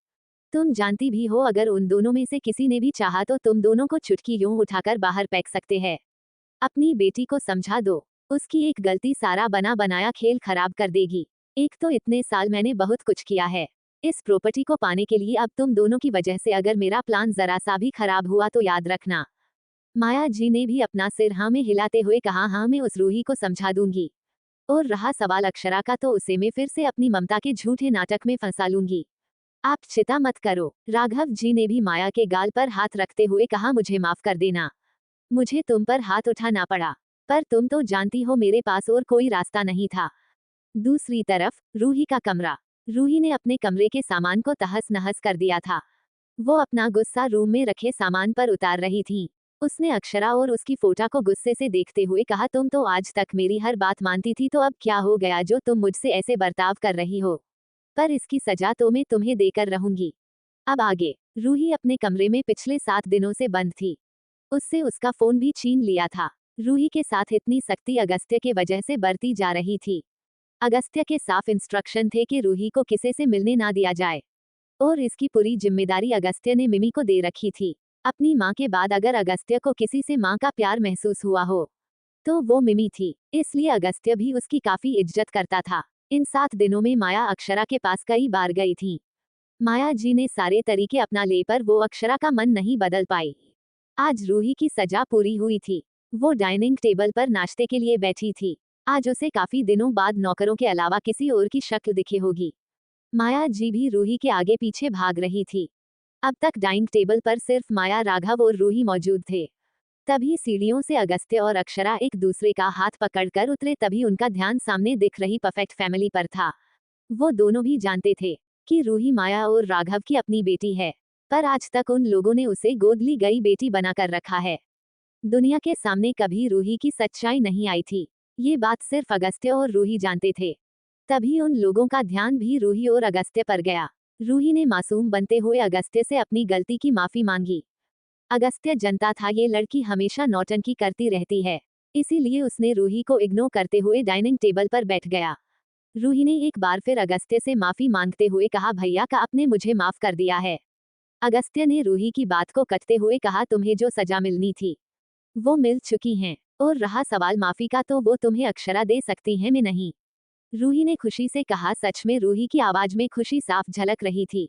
तुम जानती भी हो अगर उन दोनों में से किसी ने भी चाहा तो तुम दोनों को चुटकी यूं उठाकर बाहर फेंक सकते हैं। अपनी बेटी को समझा दो, उसकी एक गलती सारा बना बनाया खेल खराब कर देगी। एक तो इतने साल मैंने बहुत कुछ किया है इस प्रॉपर्टी को पाने के लिए, अब तुम दोनों की वजह से अगर मेरा प्लान जरा सा भी खराब हुआ तो याद रखना। माया जी ने भी अपना सिर हाँ में हिलाते हुए कहा, हाँ मैं उस रूही को समझा दूंगी। और रहा सवाल अक्षरा का तो उसे मैं फिर से अपनी ममता के झूठे नाटक में फंसा लूंगी। आप चिंता मत करो। राघव जी ने भी माया के गाल पर हाथ रखते हुए कहा, मुझे माफ कर देना, मुझे तुम पर हाथ उठाना पड़ा, पर तुम तो जानती हो मेरे पास और कोई रास्ता नहीं था। दूसरी तरफ रूही का कमरा। रूही ने अपने कमरे के सामान को तहस नहस कर दिया था। वो अपना गुस्सा रूम में रखे सामान पर उतार रही थी। उसने अक्षरा और उसकी फोटा को गुस्से से देखते हुए कहा, तुम तो आज तक मेरी हर बात मानती थी, तो अब क्या हो गया जो तुम मुझसे ऐसे बर्ताव कर रही हो? पर इसकी सजा तो मैं तुम्हें देकर रहूंगी। अब आगे। रूही अपने कमरे में पिछले 7 दिनों से बंद थी। उससे उसका फोन भी छीन लिया था। रूही के साथ इतनी सख्ती अगस्त्य के वजह से बरती जा रही थी। अगस्त्य के साफ इंस्ट्रक्शन थे कि रूही को किसी से मिलने ना दिया जाए और इसकी पूरी जिम्मेदारी अगस्त्य ने मिमी को दे रखी थी। अपनी माँ के बाद अगर अगस्त्य को किसी से माँ का प्यार महसूस हुआ हो तो वो मिमी थी, इसलिए अगस्त्य भी उसकी काफी इज्जत करता था। इन 7 दिनों में माया अक्षरा के पास कई बार गई थी। माया जी ने सारे तरीके अपना ले पर वो अक्षरा का मन नहीं बदल पाई। आज रूही की सजा पूरी हुई थी। वो डाइनिंग टेबल पर नाश्ते के लिए बैठी थी। आज उसे काफी दिनों बाद नौकरों के अलावा किसी और की शक्ल दिखी होगी। माया जी भी रूही के आगे पीछे भाग रही थी। अब तक डाइनिंग टेबल पर सिर्फ माया, राघव और रूही मौजूद थे। तभी सीढ़ियों से अगस्त्य और अक्षरा एक दूसरे का हाथ पकड़कर उतरे, तभी उनका ध्यान सामने दिख रही परफेक्ट फैमिली पर था। वो दोनों भी जानते थे कि रूही माया और राघव की अपनी बेटी है, पर आज तक उन लोगों ने उसे गोद ली गई बेटी बनाकर रखा है। दुनिया के सामने कभी रूही की सच्चाई नहीं आई थी। ये बात सिर्फ अगस्त्य और रूही जानते थे। तभी उन लोगों का ध्यान भी रूही और अगस्त्य पर गया। रूही ने मासूम बनते हुए अगस्त्य से अपनी गलती की माफी मांगी। अगस्त्य जनता था ये लड़की हमेशा नौटंकी करती रहती है, इसीलिए उसने रूही को इग्नोर करते हुए डाइनिंग टेबल पर बैठ गया। रूही ने एक बार फिर अगस्त्य से माफी मांगते हुए कहा, भैया का आपने मुझे माफ कर दिया है। अगस्त्य ने रूही की बात को कटते हुए कहा, तुम्हें जो सजा मिलनी थी वो मिल चुकी हैं, और रहा सवाल माफी का तो वो तुम्हें अक्षरा दे सकती है, मैं नहीं। रूही ने खुशी से कहा। सच में रूही की आवाज में खुशी साफ झलक रही थी।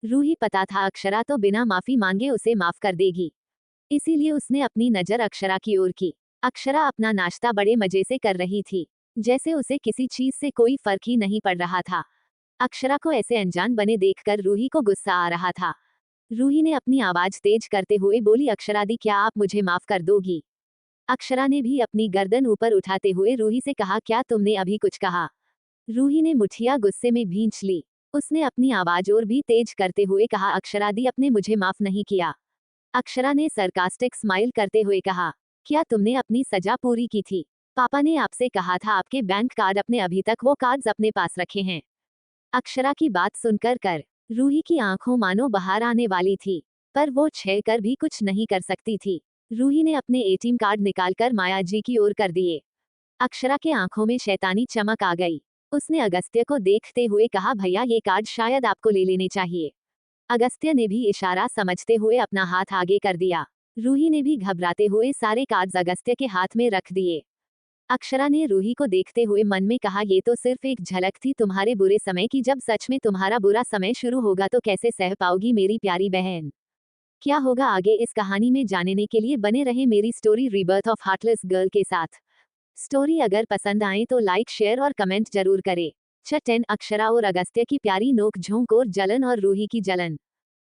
रूही पता था अक्षरा तो बिना माफी मांगे उसे माफ कर देगी, इसीलिए उसने अपनी नजर अक्षरा की ओर की। अक्षरा अपना नाश्ता बड़े मजे से कर रही थी, जैसे उसे किसी चीज से कोई फर्क ही नहीं पड़ रहा था। अक्षरा को ऐसे अनजान बने देखकर रूही को गुस्सा आ रहा था। रूही ने अपनी आवाज तेज करते हुए बोली, अक्षरा दी, क्या आप मुझे माफ कर दोगी? अक्षरा ने भी अपनी गर्दन ऊपर उठाते हुए रूही से कहा, क्या तुमने अभी कुछ कहा? रूही ने मुठिया गुस्से में भींच ली। उसने अपनी आवाज और भी तेज करते हुए कहा, अक्षरा दी, अपने मुझे माफ नहीं किया। अक्षरा ने सरकास्टिक स्माइल करते हुए कहा, क्या तुमने अपनी सजा पूरी की थी? पापा ने आपसे कहा था आपके बैंक कार्ड अपने, अभी तक वो कार्ड्स अपने पास रखे हैं। अक्षरा की बात सुनकर रूही की आंखों मानो बाहर आने वाली थी, पर वो छह कर भी कुछ नहीं कर सकती थी। रूही ने अपने एटीएम कार्ड निकालकर माया जी की ओर कर दिए। अक्षरा के आंखों में शैतानी चमक आ गई। उसने अगस्त्य को देखते हुए कहा, भैया ये कार्ड शायद आपको ले लेने चाहिए। अगस्त्य ने भी इशारा समझते हुए अपना हाथ आगे कर दिया। रूही ने भी घबराते हुए सारे कार्ड्स अगस्त्य के हाथ में रख दिए। अक्षरा ने रूही को देखते हुए मन में कहा, ये तो सिर्फ एक झलक थी तुम्हारे बुरे समय की, जब सच में तुम्हारा बुरा समय शुरू होगा तो कैसे सह पाओगी मेरी प्यारी बहन। क्या होगा आगे इस कहानी में जानने के लिए बने रहे मेरी story rebirth of heartless girl के साथ। स्टोरी अगर पसंद आए तो लाइक, शेयर और कमेंट जरूर करें। चट 10 अक्षरा और अगस्त्य की प्यारी नोक झोंक और जलन और रूही की जलन।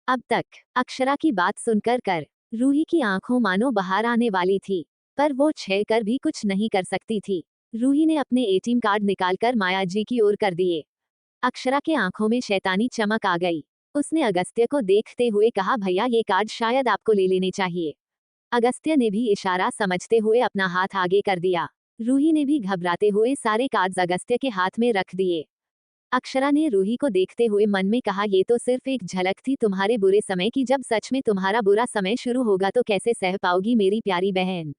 अब तक अक्षरा की बात सुनकर रूही की आंखों मानो बाहर आने वाली थी, पर वो छह कर भी कुछ नहीं कर सकती थी। रूही ने अपने एटीएम कार्ड निकालकर माया जी की ओर कर दिए। अक्षरा के आंखों में शैतानी चमक आ गई। उसने अगस्त्य को देखते हुए कहा, भैया ये कार्ड शायद आपको ले लेने चाहिए। अगस्त्य ने भी इशारा समझते हुए अपना हाथ आगे कर दिया। रूही ने भी घबराते हुए सारे कार्ड्स अगस्त्य के हाथ में रख दिए। अक्षरा ने रूही को देखते हुए मन में कहा, ये तो सिर्फ एक झलक थी तुम्हारे बुरे समय की, जब सच में तुम्हारा बुरा समय शुरू होगा तो कैसे सह पाओगी मेरी प्यारी बहन।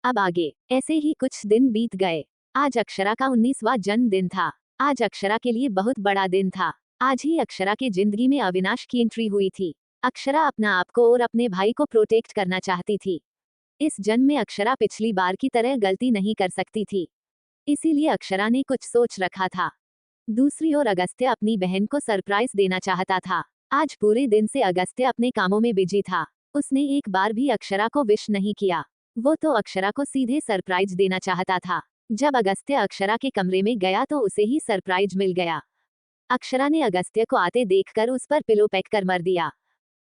अब आगे ऐसे ही कुछ दिन बीत गए। आज अक्षरा का 19वां जन्मदिन था। आज अक्षरा के लिए बहुत बड़ा दिन था। आज ही अक्षरा के जिंदगी में अविनाश की एंट्री हुई थी। अक्षरा अपना आप को और अपने भाई को प्रोटेक्ट करना चाहती थी। इस जन्म में अक्षरा पिछली बार की तरह गलती नहीं कर सकती थी, इसीलिए अक्षरा ने कुछ सोच रखा था। दूसरी ओर अगस्त्य अपनी बहन को सरप्राइज देना चाहता था। आज पूरे दिन से अगस्त्य अपने कामों में बिजी था। उसने एक बार भी अक्षरा को विश नहीं किया। वो तो अक्षरा को सीधे सरप्राइज देना चाहता था। जब अगस्त्य अक्षरा के कमरे में गया तो उसे ही सरप्राइज मिल गया। अक्षरा ने अगस्त्य को आते देखकर उस पर पिलो पैक कर मर दिया।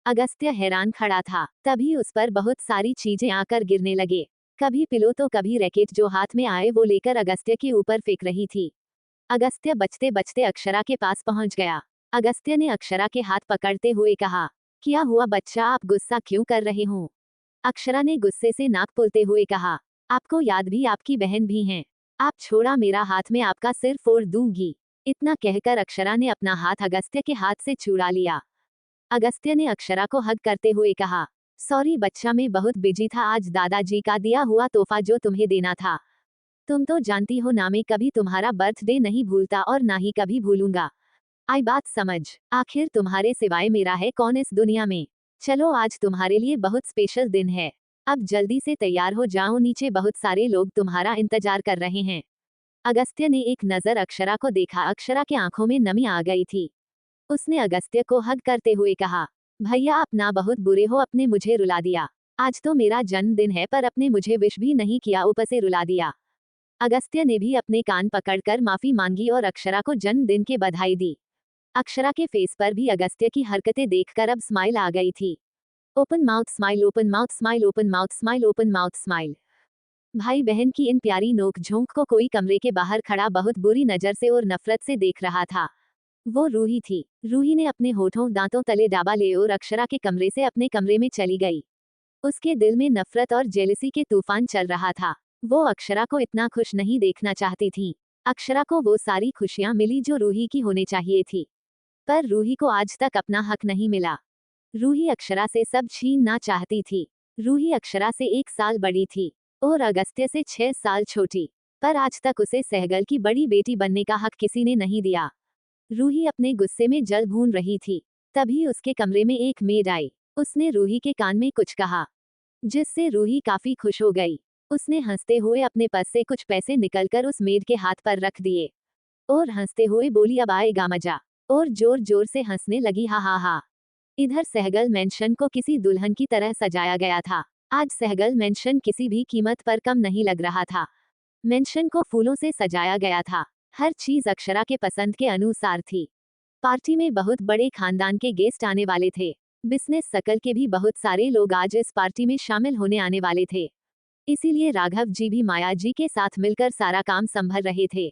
अगस्त्य हैरान खड़ा था। तभी उस पर बहुत सारी चीजें आकर गिरने लगे। कभी पिलो तो कभी रैकेट जो हाथ में आए वो लेकर अगस्त्य के ऊपर फेंक रही थी। अगस्त्य बचते बचते अक्षरा के पास पहुंच गया। अगस्त्य ने अक्षरा के हाथ पकड़ते हुए कहा, क्या हुआ बच्चा, आप गुस्सा क्यों कर रहे हो? अक्षरा ने गुस्से से नाक फूलते हुए कहा, आपको याद भी आपकी बहन भी हैं। आप छोड़ा मेरा हाथ, में आपका सिर फोड़ दूंगी। इतना कहकर अक्षरा ने अपना हाथ अगस्त्य के हाथ से छुड़ा लिया। अगस्त्य ने अक्षरा को हग करते हुए कहा, सॉरी बच्चा, मैं बहुत बिजी था। आज दादाजी का दिया हुआ तोहफा जो तुम्हें देना था। तुम तो जानती हो ना, मैं कभी तुम्हारा बर्थडे नहीं भूलता और ना ही कभी भूलूंगा। आई बात समझ? आखिर तुम्हारे सिवाय मेरा है कौन इस दुनिया में। चलो आज तुम्हारे लिए बहुत स्पेशल दिन है। अब जल्दी से तैयार हो जाओ, नीचे बहुत सारे लोग तुम्हारा इंतजार कर रहे हैं। अगस्त्य ने एक नजर अक्षरा को देखा। अक्षरा के आंखों में नमी आ गई थी। उसने अगस्त्य को हग करते हुए कहा, भैया आप ना बहुत बुरे हो, अपने मुझे रुला दिया। आज तो मेरा जन्मदिन है पर अपने मुझे विश भी नहीं किया, ऊपर से रुला दिया। अगस्त्य ने भी अपने कान पकड़कर माफी मांगी और अक्षरा को जन्मदिन की बधाई दी। अक्षरा के फेस पर भी अगस्त्य की हरकतें देखकर अब स्माइल आ गई थी। Open mouth smile, open mouth smile, open mouth smile, open mouth smile. भाई बहन की इन प्यारी नोक-झोंक को कोई कमरे के बाहर खड़ा बहुत बुरी नजर से और नफरत से देख रहा था। वो रूही थी। रूही ने अपने होठों दांतों तले डाबा ले और अक्षरा के कमरे से अपने कमरे में चली गई। उसके दिल में नफरत और जेलसी के तूफान चल रहा था। वो अक्षरा को इतना खुश नहीं देखना चाहती थी। अक्षरा को वो सारी खुशियां मिली जो रूही की होने चाहिए थी, पर रूही को आज तक अपना हक नहीं मिला। रूही अक्षरा से सब छीनना चाहती थी। रूही अक्षरा से 1 साल बड़ी थी और अगस्त्य से 6 साल छोटी, पर आज तक उसे सहगल की बड़ी बेटी बनने का हक किसी ने नहीं दिया। रूही अपने गुस्से में जल भून रही थी। तभी उसके कमरे में एक मेड आई। उसने रूही के कान में कुछ कहा, जिससे रूही काफी खुश हो गई। उसने हंसते हुए अपने पर्स से कुछ पैसे निकलकर उस मेड के हाथ पर रख दिए और हंसते हुए बोली, अब आएगा मजा, और जोर जोर से हंसने लगी, हा हा हा। इधर सहगल मेंशन को किसी दुल्हन की तरह सजाया गया था। आज सहगल मेंशन किसी भी कीमत पर कम नहीं लग रहा था। मेंशन को फूलों से सजाया गया था। हर चीज अक्षरा के पसंद के अनुसार थी। पार्टी में बहुत बड़े खानदान के गेस्ट आने वाले थे। बिजनेस सर्कल के भी बहुत सारे लोग आज इस पार्टी में शामिल होने आने वाले थे। इसीलिए राघव जी भी माया जी के साथ मिलकर सारा काम संभल रहे थे।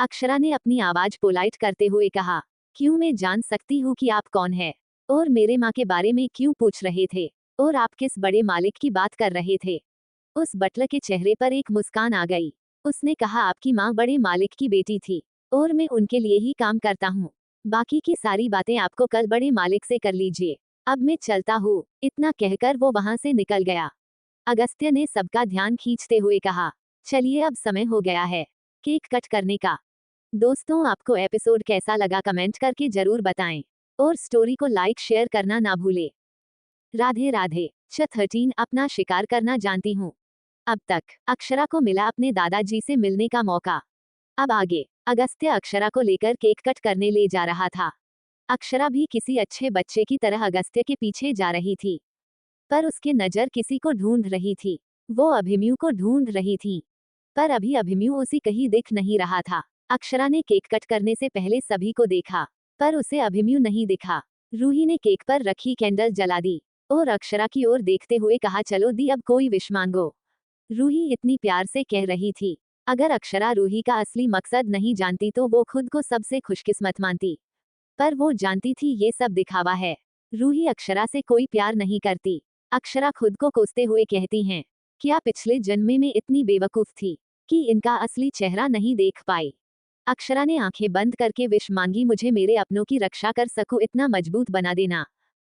अक्षरा ने अपनी आवाज पोलाइट करते हुए कहा, क्यों मैं जान सकती हूँ कि आप कौन है? और मेरे माँ के बारे में क्यों पूछ रहे थे? और आप किस बड़े मालिक की बात कर रहे थे? उस बटलर के चेहरे पर एक मुस्कान आ गई। उसने कहा, आपकी माँ बड़े मालिक की बेटी थी और मैं उनके लिए ही काम करता हूँ। बाकी की सारी बातें आपको कल बड़े मालिक से कर लीजिए। अब मैं चलता हूँ। इतना कहकर वो वहां से निकल गया। अगस्त्य ने सबका ध्यान खींचते हुए कहा, चलिए अब समय हो गया है केक कट करने का। दोस्तों, आपको एपिसोड कैसा लगा कमेंट करके जरूर बताएं और स्टोरी को लाइक शेयर करना ना भूले। राधे राधे। 13 अपना शिकार करना जानती हूँ। अब तक अक्षरा को मिला अपने दादाजी से मिलने का मौका। अब आगे अगस्त्य अक्षरा को लेकर केक कट करने ले जा रहा था। अक्षरा भी किसी अच्छे बच्चे की तरह अगस्त्य के पीछे जा रही थी, पर उसकी नजर किसी को ढूंढ रही थी। वो अभिमन्यु को ढूंढ रही थी, पर अभी अभिमन्यु उसी कहीं दिख नहीं रहा था। अक्षरा ने केक कट करने से पहले सभी को देखा, पर उसे अभिमन्यु नहीं दिखा। रूही ने केक पर रखी कैंडल जला दी और अक्षरा की ओर देखते हुए कहा, चलो दी अब कोई विश मांगो। रूही इतनी प्यार से कह रही थी। अगर अक्षरा रूही का असली मकसद नहीं जानती तो वो खुद को सबसे खुशकिस्मत मानती, पर वो जानती थी ये सब दिखावा है। रूही अक्षरा से कोई प्यार नहीं करती। अक्षरा खुद को कोसते हुए कहती हैं, क्या पिछले जन्म में इतनी बेवकूफ थी कि इनका असली चेहरा नहीं देख पाई। अक्षरा ने आंखें बंद करके विश मांगी, मुझे मेरे अपनों की रक्षा कर सको इतना मजबूत बना देना,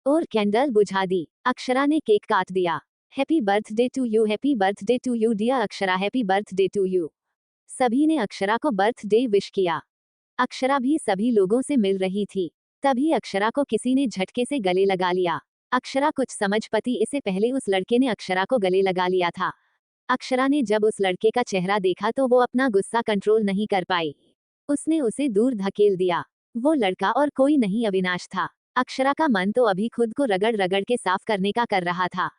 और कैंडल बुझा दी। अक्षरा ने केक काट दिया। Happy birthday to you, happy birthday to you dear Akshara, happy birthday to you. सभी ने अक्षरा को बर्थडे विश किया। अक्षरा भी सभी लोगों से मिल रही थी। तभी अक्षरा को किसी ने झटके से गले लगा लिया। अक्षरा कुछ समझ पाती इससे पहले उस लड़के ने अक्षरा को गले लगा लिया था। अक्षरा ने जब उस लड़के का चेहरा देखा तो वो अपना गुस्सा कंट्रोल नहीं कर पाई। उसने उसे दूर धकेल दिया। वो लड़का और कोई नहीं अविनाश था। अक्षरा का मन तो अभी खुद को रगड़ रगड़ के साफ करने का कर रहा था।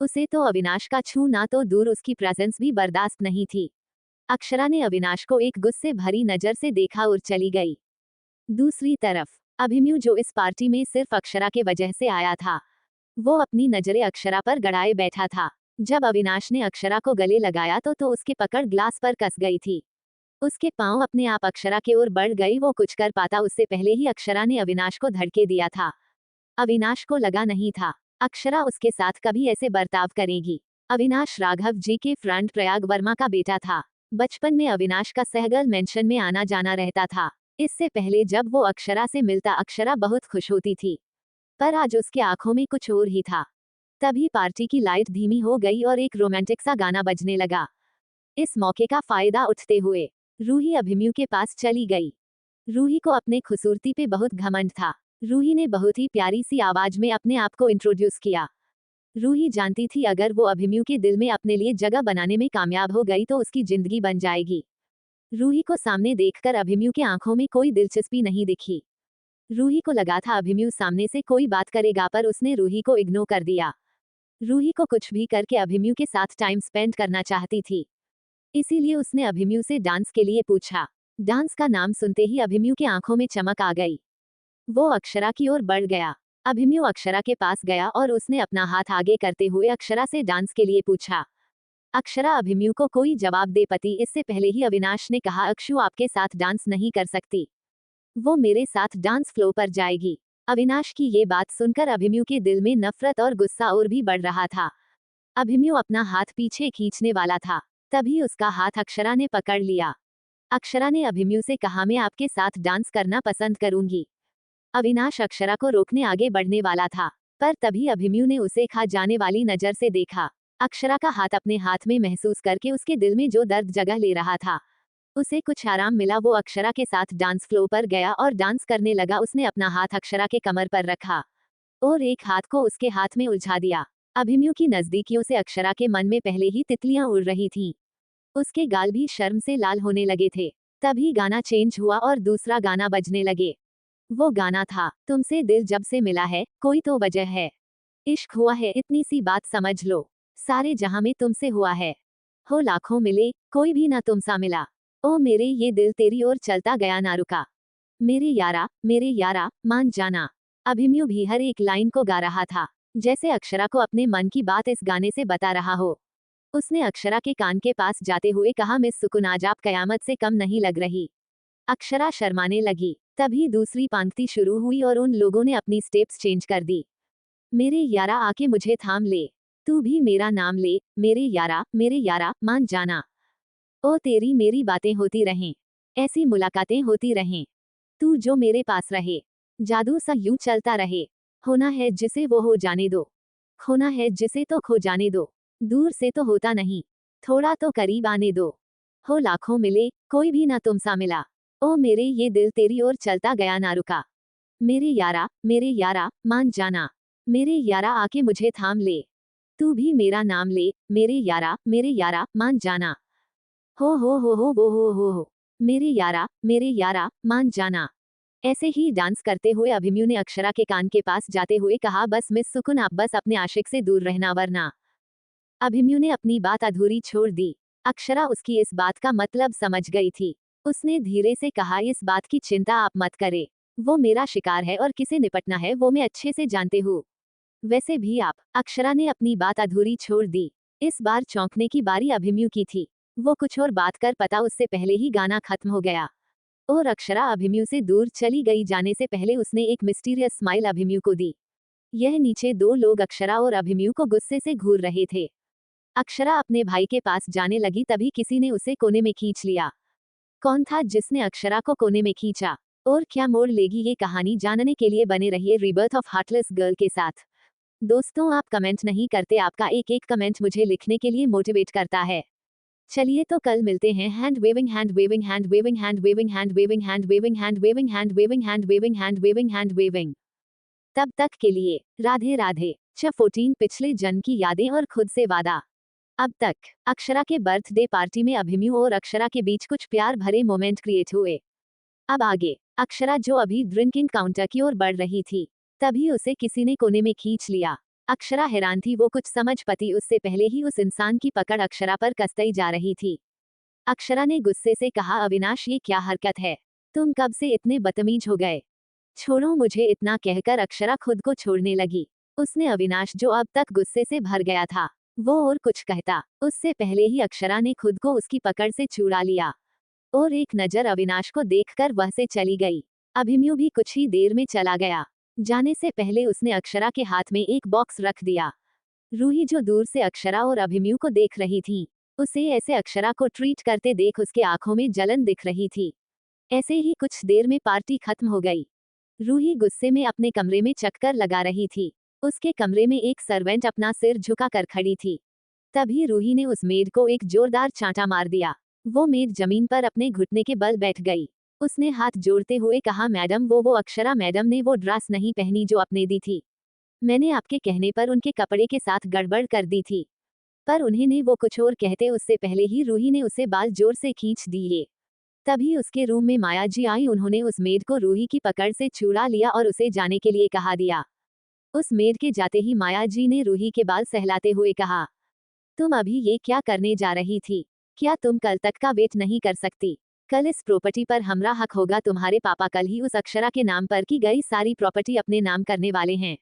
उसे तो अविनाश का छूना तो दूर उसकी प्रेजेंस भी बर्दाश्त नहीं थी। अक्षरा ने अविनाश को एक गुस्से भरी नजर से देखा और चली गई। दूसरी तरफ अभिमन्यु, जो इस पार्टी में सिर्फ अक्षरा के वजह से आया था, वो अपनी नजरें अक्षरा पर गड़ाए बैठा था। जब अविनाश ने अक्षरा को गले लगाया तो उसकी पकड़ ग्लास पर कस गई थी। उसके पांव अपने आप अक्षरा की ओर बढ़ गई। वो कुछ कर पाता उससे पहले ही अक्षरा ने अविनाश को धड़के दिया था। अविनाश को लगा नहीं था अक्षरा उसके साथ कभी ऐसे बर्ताव करेगी। अविनाश राघव जी के फ्रेंड प्रयाग वर्मा का बेटा था। बचपन में अविनाश का सहगल मेंशन में आना जाना रहता था। इससे पहले जब वो अक्षरा से मिलता अक्षरा बहुत खुश होती थी, पर आज उसके आंखों में कुछ और ही था। तभी पार्टी की लाइट धीमी हो गई और एक रोमांटिक सा गाना बजने लगा। इस मौके का फायदा उठाते हुए रूही अभिमन्यु के पास चली गई। रूही को अपने खूबसूरती पे बहुत घमंड था। रूही ने बहुत ही प्यारी सी आवाज में अपने आप को इंट्रोड्यूस किया। रूही जानती थी अगर वो अभिमन्यु के दिल में अपने लिए जगह बनाने में कामयाब हो गई तो उसकी जिंदगी बन जाएगी। रूही को सामने देखकर अभिमन्यु के आंखों में कोई दिलचस्पी नहीं दिखी। रूही को लगा था अभिमन्यु सामने से कोई बात करेगा, पर उसने रूही को इग्नोर कर दिया। रूही को कुछ भी करके अभिमन्यु के साथ टाइम स्पेंड करना चाहती थी, इसीलिए उसने अभिमन्यु से डांस के लिए पूछा। डांस का नाम सुनते ही अभिमन्यु के आंखों में चमक आ गई। वो अक्षरा की ओर बढ़ गया। अभिमन्यु अक्षरा के पास गया और उसने अपना हाथ आगे करते हुए अक्षरा से डांस के लिए पूछा। अक्षरा अभिमन्यु को कोई जवाब दे पाती इससे पहले ही अविनाश ने कहा, अक्षु आपके साथ डांस नहीं कर सकती, वो मेरे साथ डांस फ्लो पर जाएगी। अविनाश की ये बात सुनकर अभिमन्यु के दिल में नफरत और गुस्सा और भी बढ़ रहा था। अभिमन्यु अपना हाथ पीछे खींचने वाला था, तभी उसका हाथ अक्षरा ने पकड़ लिया। अक्षरा ने अभिमन्यु से कहा, मैं आपके साथ डांस करना पसंद करूंगी। अविनाश अक्षरा को रोकने आगे बढ़ने वाला था, पर तभी अभिमन्यु ने उसे खा जाने वाली नजर से देखा। अक्षरा का हाथ अपने हाथ में महसूस करके उसके दिल में जो दर्द जगह ले रहा था, उसे कुछ आराम मिला। वो अक्षरा के साथ डांस फ्लो पर गया और डांस करने लगा। उसने अपना हाथ अक्षरा के कमर पर रखा और एक हाथ को उसके हाथ में उलझा दिया। अभिमन्यु की नजदीकियों से अक्षरा के मन में पहले ही तितलियां उड़ रही थीं। उसके गाल भी शर्म से लाल होने लगे थे। तभी गाना चेंज हुआ और दूसरा गाना बजने लगे। वो गाना था, तुमसे दिल जब से मिला है कोई तो वजह है, इश्क हुआ है इतनी सी बात समझ लो, सारे जहां में तुमसे हुआ है, हो लाखों मिले कोई भी ना तुमसा मिला, ओ मेरे ये दिल तेरी ओर चलता गया ना रुका, मेरे यारा मान जाना। अभिमन्यु भी हर एक लाइन को गा रहा था, जैसे अक्षरा को अपने मन की बात इस गाने से बता रहा हो। उसने अक्षरा के कान के पास जाते हुए कहा, मिस सुकुन आज आप कयामत से कम नहीं लग रही। अक्षरा शर्माने लगी। तभी दूसरी पंक्ति शुरू हुई और उन लोगों ने अपनी स्टेप्स चेंज कर दी। मेरे यारा आके मुझे थाम ले, तू भी मेरा नाम ले, मेरे यारा मान जाना। ओ तेरी मेरी बातें होती रहें, ऐसी मुलाकातें होती रहें, तू जो मेरे पास रहे, जादू सा यूं चलता रहे। होना है जिसे वो हो जाने दो, खोना है जिसे तो खो जाने दो। दूर से तो होता नहीं, थोड़ा तो करीब आने दो। हो लाखों मिले, कोई भी ना तुमसा मिला। ओ मेरे ये दिल तेरी ओर चलता गया ना रुका। मेरे यारा मान जाना। मेरे यारा आके मुझे थाम ले, तू भी मेरा नाम ले, मेरे यारा मान जाना। हो मेरे यारा मान जाना। ऐसे ही डांस करते हुए अभिमन्यु ने अक्षरा के कान के पास जाते हुए कहा, बस मिस सुकुन आप बस अपने आशिक से दूर रहना वरना। अभिमन्यु ने अपनी बात अधूरी छोड़ दी। अक्षरा उसकी इस बात का मतलब समझ गई थी। उसने धीरे से कहा, इस बात की चिंता आप मत करे, वो मेरा शिकार है और किसे निपटना है वो मैं अच्छे से जानते हूँ। वैसे भी आप। अक्षरा ने अपनी बात अधूरी छोड़ दी। इस बार चौंकने की बारी अभिमन्यु की थी। वो कुछ और बात कर पता उससे पहले ही गाना खत्म हो गया और अक्षरा अभिमन्यु से दूर चली गई। जाने से पहले उसने एक मिस्टीरियस स्माइल अभिमन्यु को दी। यह नीचे दो लोग अक्षरा और अभिमन्यु को गुस्से से घूर रहे थे। अक्षरा अपने भाई के पास जाने लगी तभी किसी ने उसे कोने में खींच लिया। कौन था जिसने अक्षरा को कोने में खींचा और क्या मोड़ लेगी ये कहानी, जानने के लिए बने रहिए रीबर्थ ऑफ हार्टलेस गर्ल के साथ। दोस्तों आप कमेंट नहीं करते, आपका एक एक कमेंट मुझे लिखने के लिए मोटिवेट करता है। चलिए तो कल मिलते हैं। Hand waving hand waving hand waving hand waving hand waving hand waving hand waving hand waving hand waving hand waving hand waving. तब तक के लिए राधे राधे। 14 पिछले जन्म की यादें और खुद से वादा। अब तक अक्षरा के बर्थडे पार्टी में अभिमन्यु और अक्षरा के बीच कुछ प्यार भरे मोमेंट क्रिएट हुए। अब आगे अक्षरा जो अभी ड्रिंकिंग काउंटर की ओर बढ़ रही थी, तभी उसे किसी ने कोने में खींच लिया। अक्षरा हैरान थी, वो कुछ समझ पाती उससे पहले ही उस इंसान की पकड़ अक्षरा पर कसती जा रही थी। अक्षरा ने गुस्से से कहा, अविनाश ये क्या हरकत है, तुम कब से इतने बदतमीज हो गए, छोड़ो मुझे। इतना कहकर अक्षरा खुद को छोड़ने लगी। उसने अविनाश जो अब तक गुस्से से भर गया था, वो और कुछ कहता उससे पहले ही अक्षरा ने खुद को उसकी पकड़ से छुड़ा लिया और एक नजर अविनाश को देखकर वह से चली गई। अभिमन्यु भी कुछ ही देर में चला गया। जाने से पहले उसने अक्षरा के हाथ में एक बॉक्स रख दिया। रूही जो दूर से अक्षरा और अभिमन्यु को देख रही थी, उसे ऐसे अक्षरा को ट्रीट करते देख उसके आंखों में जलन दिख रही थी। ऐसे ही कुछ देर में पार्टी खत्म हो गई। रूही गुस्से में अपने कमरे में चक्कर लगा रही थी। उसके कमरे में एक सर्वेंट अपना सिर झुका कर खड़ी थी। तभी रूही ने उस मेड को एक जोरदार चांटा मार दिया। वो मेड जमीन पर अपने घुटने के बल बैठ गई। उसने हाथ जोड़ते हुए कहा, मैडम वो अक्षरा मैडम ने वो ड्रेस नहीं पहनी जो आपने दी थी। मैंने आपके कहने पर उनके कपड़े के साथ गड़बड़ कर दी थी। पर उन्हें वो कुछ और कहते उससे पहले ही रूही ने उसे बाल जोर से खींच दिए। तभी उसके रूम में माया जी आई। उन्होंने उस मेड को रूही की पकड़ से छुड़ा लिया और उसे जाने के लिए कहा दिया। उस मेड के जाते ही माया जी ने रूही के बाल सहलाते हुए कहा, तुम अभी ये क्या करने जा रही थी, क्या तुम कल तक का वेट नहीं कर सकती? कल इस प्रॉपर्टी पर हमारा हक होगा। तुम्हारे पापा कल ही उस अक्षरा के नाम पर की गई सारी प्रॉपर्टी अपने नाम करने वाले हैं।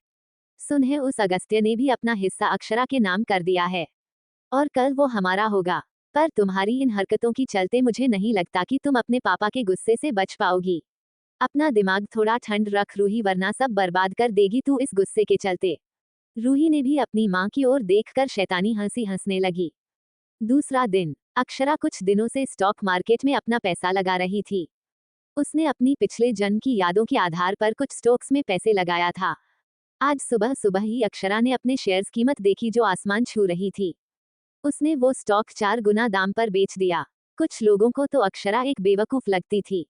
सुनहे उस अगस्त्य ने भी अपना हिस्सा अक्षरा के नाम कर दिया है और कल वो हमारा होगा। पर तुम्हारी इन हरकतों की चलते मुझे नहीं लगता कि तुम अपने पापा के गुस्से से बच पाओगी। अपना दिमाग थोड़ा ठंड रख रूही, वरना सब बर्बाद कर देगी तू इस गुस्से के चलते। रूही ने भी अपनी मां की ओर देखकर शैतानी हंसी हंसने लगी। दूसरा दिन अक्षरा कुछ दिनों से स्टॉक मार्केट में अपना पैसा लगा रही थी। उसने अपनी पिछले जन्म की यादों के आधार पर कुछ स्टॉक्स में पैसे लगाया था। आज सुबह सुबह ही अक्षरा ने अपने शेयर्स कीमत देखी जो आसमान छू रही थी। उसने वो स्टॉक 4 गुना दाम पर बेच दिया। कुछ लोगों को तो अक्षरा एक बेवकूफ लगती थी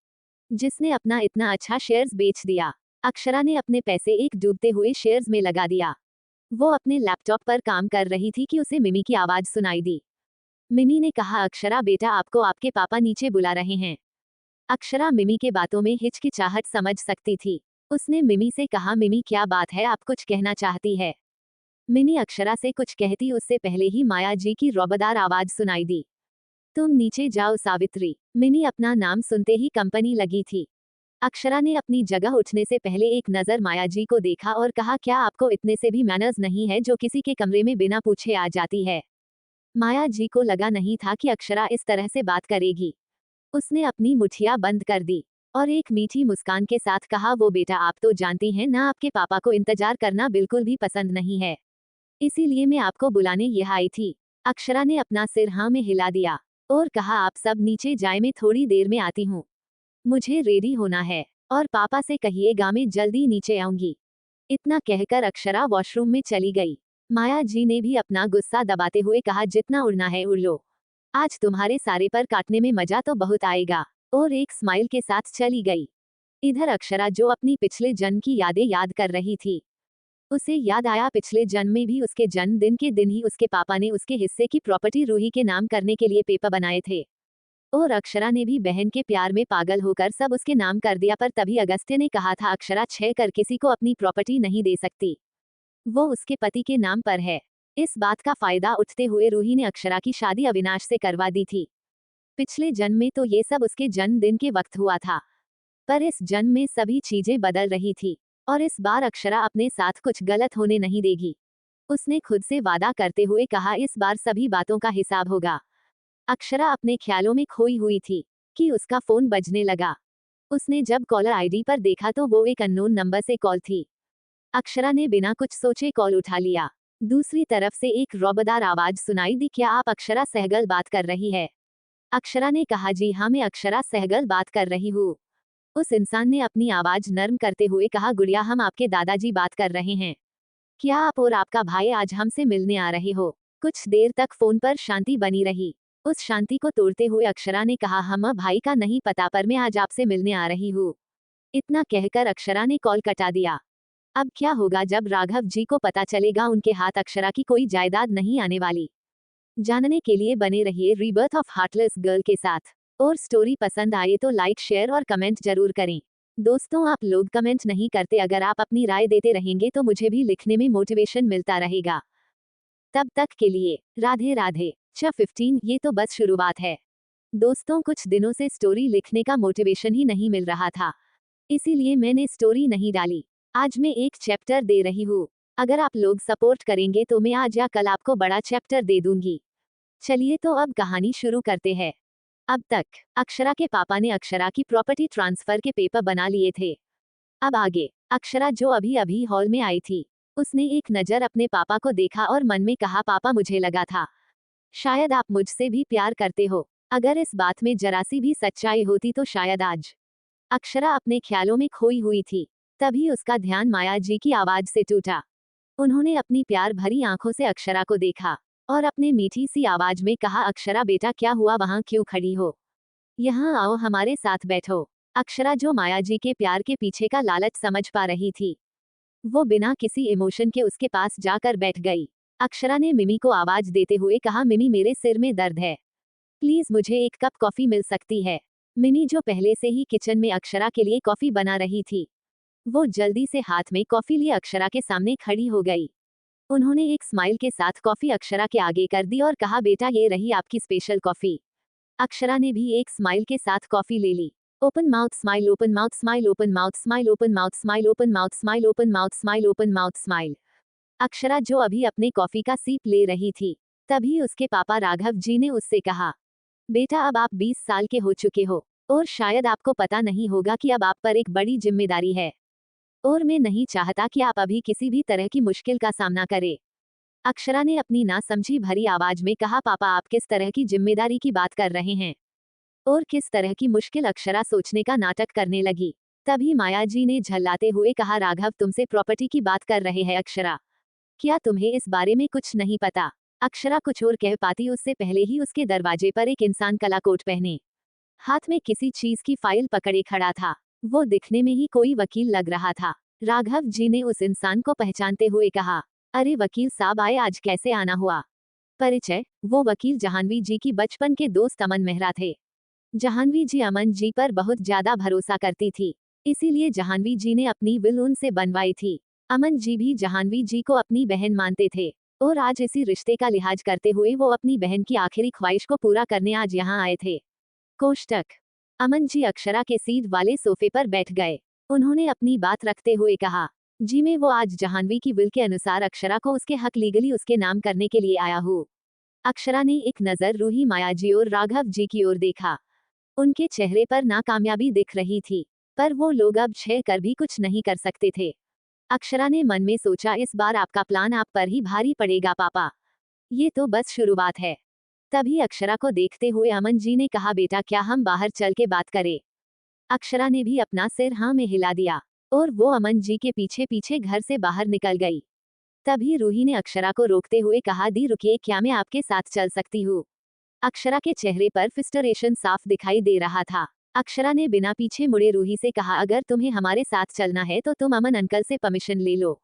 जिसने अपना इतना अच्छा शेयर्स बेच दिया। अक्षरा ने अपने पैसे एक डूबते हुए शेयर्स में लगा दिया। वो अपने लैपटॉप पर काम कर रही थी कि उसे मिमी की आवाज सुनाई दी। मिमी ने कहा, अक्षरा बेटा आपको आपके पापा नीचे बुला रहे हैं। अक्षरा मिमी के बातों में हिचकिचाहट समझ सकती थी। उसने मिमी से कहा, मिमी क्या बात है, आप कुछ कहना चाहती है? मिमी अक्षरा से कुछ कहती उससे पहले ही माया जी की रौबदार आवाज सुनाई दी, तुम नीचे जाओ सावित्री। मिमी अपना नाम सुनते ही कंपनी लगी थी। अक्षरा ने अपनी जगह उठने से पहले एक नजर माया जी को देखा और कहा, क्या आपको इतने से भी मैनर्स नहीं है जो किसी के कमरे में बिना पूछे आ जाती है? माया जी को लगा नहीं था कि अक्षरा इस तरह से बात करेगी। उसने अपनी मुठिया बंद कर दी और एक मीठी मुस्कान के साथ कहा, वो बेटा आप तो जानती हैं ना, आपके पापा को इंतजार करना बिल्कुल भी पसंद नहीं है, इसीलिए मैं आपको बुलाने यहाँ आई थी। अक्षरा ने अपना सिर हाँ में हिला दिया और कहा, आप सब नीचे जाए, मैं थोड़ी देर में आती हूँ, मुझे रेडी होना है और पापा से कहिएगा मैं जल्दी नीचे आऊंगी। इतना कहकर अक्षरा वॉशरूम में चली गई। माया जी ने भी अपना गुस्सा दबाते हुए कहा, जितना उड़ना है उड़ लो, आज तुम्हारे सारे पर काटने में मजा तो बहुत आएगा, और एक स्माइल के साथ चली गई। इधर अक्षरा जो अपनी पिछले जन्म की यादें याद कर रही थी, उसे याद आया पिछले जन्म में भी उसके जन्मदिन के दिन ही उसके पापा ने उसके हिस्से की प्रॉपर्टी रूही के नाम करने के लिए पेपर बनाए थे, और अक्षरा ने भी बहन के प्यार में पागल होकर सब उसके नाम कर दिया, पर तभी अगस्त्य ने कहा था, अक्षरा छह कर किसी को अपनी प्रॉपर्टी नहीं दे सकती, वो उसके पति के नाम पर है। इस बात का फायदा उठते हुए रूही ने अक्षरा की शादी अविनाश से करवा दी थी। पिछले जन्म में तो ये सब उसके जन्मदिन के वक्त हुआ था, पर इस जन्म में सभी चीजें बदल रही थी, और इस बार अक्षरा अपने साथ कुछ गलत होने नहीं देगी। उसने खुद से वादा करते हुए कहा, इस बार सभी बातों का हिसाब होगा। अक्षरा अपने ख्यालों में खोई हुई थी कि उसका फोन बजने लगा। उसने जब कॉलर आईडी पर देखा तो वो एक अननोन नंबर से कॉल थी। अक्षरा ने बिना कुछ सोचे कॉल उठा लिया। दूसरी तरफ से एक रौबदार आवाज सुनाई दी, क्या आप अक्षरा सहगल बात कर रही है? अक्षरा ने कहा, जी हाँ मैं अक्षरा सहगल बात कर रही हूँ। उस इंसान ने अपनी आवाज नर्म करते हुए कहा, गुड़िया हम आपके दादाजी बात कर रहे हैं, क्या आप और आपका भाई आज हमसे मिलने आ रहे हो? कुछ देर तक फोन पर शांति बनी रही। उस शांति को तोड़ते हुए अक्षरा ने कहा, हम भाई का नहीं पता, पर मैं आज आपसे मिलने आ रही हूँ। इतना कहकर अक्षरा ने कॉल कटा दिया। अब क्या होगा जब राघव जी को पता चलेगा उनके हाथ अक्षरा की कोई जायदाद नहीं आने वाली? जानने के लिए बने रहिए रीबर्थ ऑफ हार्टलेस गर्ल के साथ। और स्टोरी पसंद आए तो लाइक शेयर और कमेंट जरूर करें। दोस्तों आप लोग कमेंट नहीं करते, अगर आप अपनी राय देते रहेंगे तो मुझे भी लिखने में मोटिवेशन मिलता रहेगा। तब तक के लिए राधे राधे। 15 ये तो बस शुरुआत है दोस्तों, कुछ दिनों से स्टोरी लिखने का मोटिवेशन ही नहीं मिल रहा था, इसीलिए मैंने स्टोरी नहीं डाली। आज मैं एक चैप्टर दे रही हूँ, अगर आप लोग सपोर्ट करेंगे तो मैं आज या कल आपको बड़ा चैप्टर दे दूंगी। चलिए तो अब कहानी शुरू करते हैं। अब तक अक्षरा के पापा ने अक्षरा की प्रॉपर्टी ट्रांसफर के पेपर बना लिए थे। अब आगे अक्षरा जो अभी अभी हॉल में आई थी, उसने एक नजर अपने पापा को देखा और मन में कहा, पापा मुझे लगा था शायद आप मुझसे भी प्यार करते हो। अगर इस बात में जरा सी भी सच्चाई होती तो शायद आज। अक्षरा अपने ख्यालों में खोई हुई थी। तभी उसका ध्यान माया जी की आवाज से टूटा। उन्होंने अपनी प्यार भरी आंखों से अक्षरा को देखा और अपने मीठी सी आवाज में कहा, अक्षरा बेटा क्या हुआ, वहां क्यों खड़ी हो? यहाँ आओ, हमारे साथ बैठो। अक्षरा जो माया जी के प्यार के पीछे का लालच समझ पा रही थी, वो बिना किसी इमोशन के उसके पास जाकर बैठ गई। अक्षरा ने मिमी को आवाज देते हुए कहा, मिमी मेरे सिर में दर्द है, प्लीज मुझे एक कप कॉफी मिल सकती है? मिमी जो पहले से ही किचन में अक्षरा के लिए कॉफी बना रही थी, वो जल्दी से हाथ में कॉफी लिए अक्षरा के सामने खड़ी हो गई। उन्होंने एक स्माइल के साथ कॉफी अक्षरा के आगे कर दी और कहा, बेटा ये रही आपकी स्पेशल कॉफी। अक्षरा ने भी एक स्माइल के साथ कॉफी ले ली। Open mouth smile, open mouth smile, open mouth smile, open mouth smile, open mouth smile, open mouth smile, open mouth smile. Akshara जो अभी अपने कॉफी का सीप ले रही थी, तभी उसके पापा राघव जी ने उससे कहा, बेटा अब आप 20 साल के हो चुके हो और शायद आपको पता नहीं होगा कि अब आप पर एक बड़ी जिम्मेदारी है, और मैं नहीं चाहता कि आप अभी किसी भी तरह की मुश्किल का सामना करें। अक्षरा ने अपनी नासमझी भरी आवाज में कहा, पापा आप किस तरह की जिम्मेदारी की बात कर रहे हैं और किस तरह की मुश्किल? अक्षरा सोचने का नाटक करने लगी। तभी माया जी ने झल्लाते हुए कहा, राघव तुमसे प्रॉपर्टी की बात कर रहे हैं अक्षरा, क्या तुम्हें इस बारे में कुछ नहीं पता? अक्षरा कुछ और कह पाती उससे पहले ही उसके दरवाजे पर एक इंसान काला कोट पहने, हाथ में किसी चीज की फाइल पकड़े खड़ा था। वो दिखने में ही कोई वकील लग रहा था। राघव जी ने उस इंसान को पहचानते हुए कहा, अरे वकील साहब आए, आज कैसे आना हुआ? परिचय, वो वकील जहानवी जी की बचपन के दोस्त अमन मेहरा थे। जहानवी जी अमन जी पर बहुत ज्यादा भरोसा करती थी, इसीलिए जहानवी जी ने अपनी विल उनसे बनवाई थी। अमन जी भी जहानवी जी को अपनी बहन मानते थे और आज इसी रिश्ते का लिहाज करते हुए वो अपनी बहन की आखिरी ख्वाहिश को पूरा करने आज यहाँ आए थे। कोष्टक, अमन जी अक्षरा के सीट वाले सोफे पर बैठ गए। उन्होंने अपनी बात रखते हुए कहा, जी मैं वो आज जहानवी की विल के अनुसार अक्षरा को उसके हक लीगली उसके नाम करने के लिए आया हूँ। अक्षरा ने एक नजर रूही, माया जी और राघव जी की ओर देखा। उनके चेहरे पर नाकामयाबी दिख रही थी, पर वो लोग अब छह कर भी कुछ नहीं कर सकते थे। अक्षरा ने मन में सोचा, इस बार आपका प्लान आप पर ही भारी पड़ेगा पापा। ये तो बस शुरुआत है। तभी अक्षरा को देखते हुए अमन जी ने कहा, बेटा क्या हम बाहर चल के बात करें? अक्षरा ने भी अपना सिर हाँ में हिला दिया और वो अमन जी के पीछे पीछे घर से बाहर निकल गई। तभी रूही ने अक्षरा को रोकते हुए कहा, दी रुकिए, क्या मैं आपके साथ चल सकती हूँ? अक्षरा के चेहरे पर फ्रस्ट्रेशन साफ दिखाई दे रहा था। अक्षरा ने बिना पीछे मुड़े रूही से कहा, अगर तुम्हें हमारे साथ चलना है तो तुम अमन अंकल से परमिशन ले लो।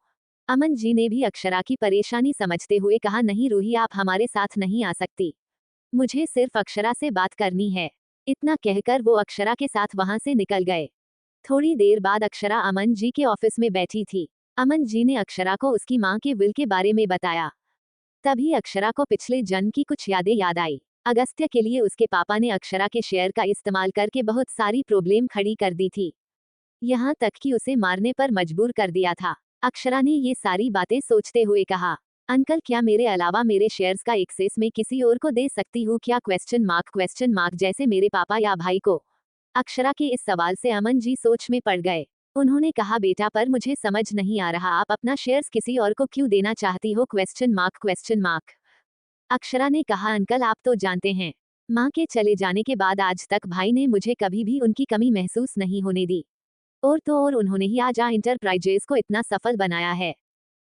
अमन जी ने भी अक्षरा की परेशानी समझते हुए कहा, नहीं रूही, आप हमारे साथ नहीं आ सकती। मुझे सिर्फ अक्षरा से बात करनी है। इतना कहकर वो अक्षरा के साथ वहां से निकल गए। थोड़ी देर बाद अक्षरा अमन जी के ऑफिस में बैठी थी। अमन जी ने अक्षरा को उसकी मां के विल के बारे में बताया। तभी अक्षरा को पिछले जन्म की कुछ यादें याद आई। अगस्त्य के लिए उसके पापा ने अक्षरा के शेयर का इस्तेमाल करके बहुत सारी प्रॉब्लम खड़ी कर दी थी, यहाँ तक कि उसे मारने पर मजबूर कर दिया था। अक्षरा ने ये सारी बातें सोचते हुए कहा, अंकल क्या मेरे अलावा मेरे शेयर्स का एक्सेस मैं किसी और को दे सकती हूँ क्या? क्वेश्चन मार्क जैसे मेरे पापा या भाई को। अक्षरा के इस सवाल से अमन जी सोच में पड़ गए। उन्होंने कहा, बेटा पर मुझे समझ नहीं आ रहा, आप अपना शेयर्स किसी और को क्यों देना चाहती हो? Question mark. अक्षरा ने कहा, अंकल आप तो जानते हैं, माँ के चले जाने के बाद आज तक भाई ने मुझे कभी भी उनकी कमी महसूस नहीं होने दी। और तो और उन्होंने ही आज इंटरप्राइजेज को इतना सफल बनाया है।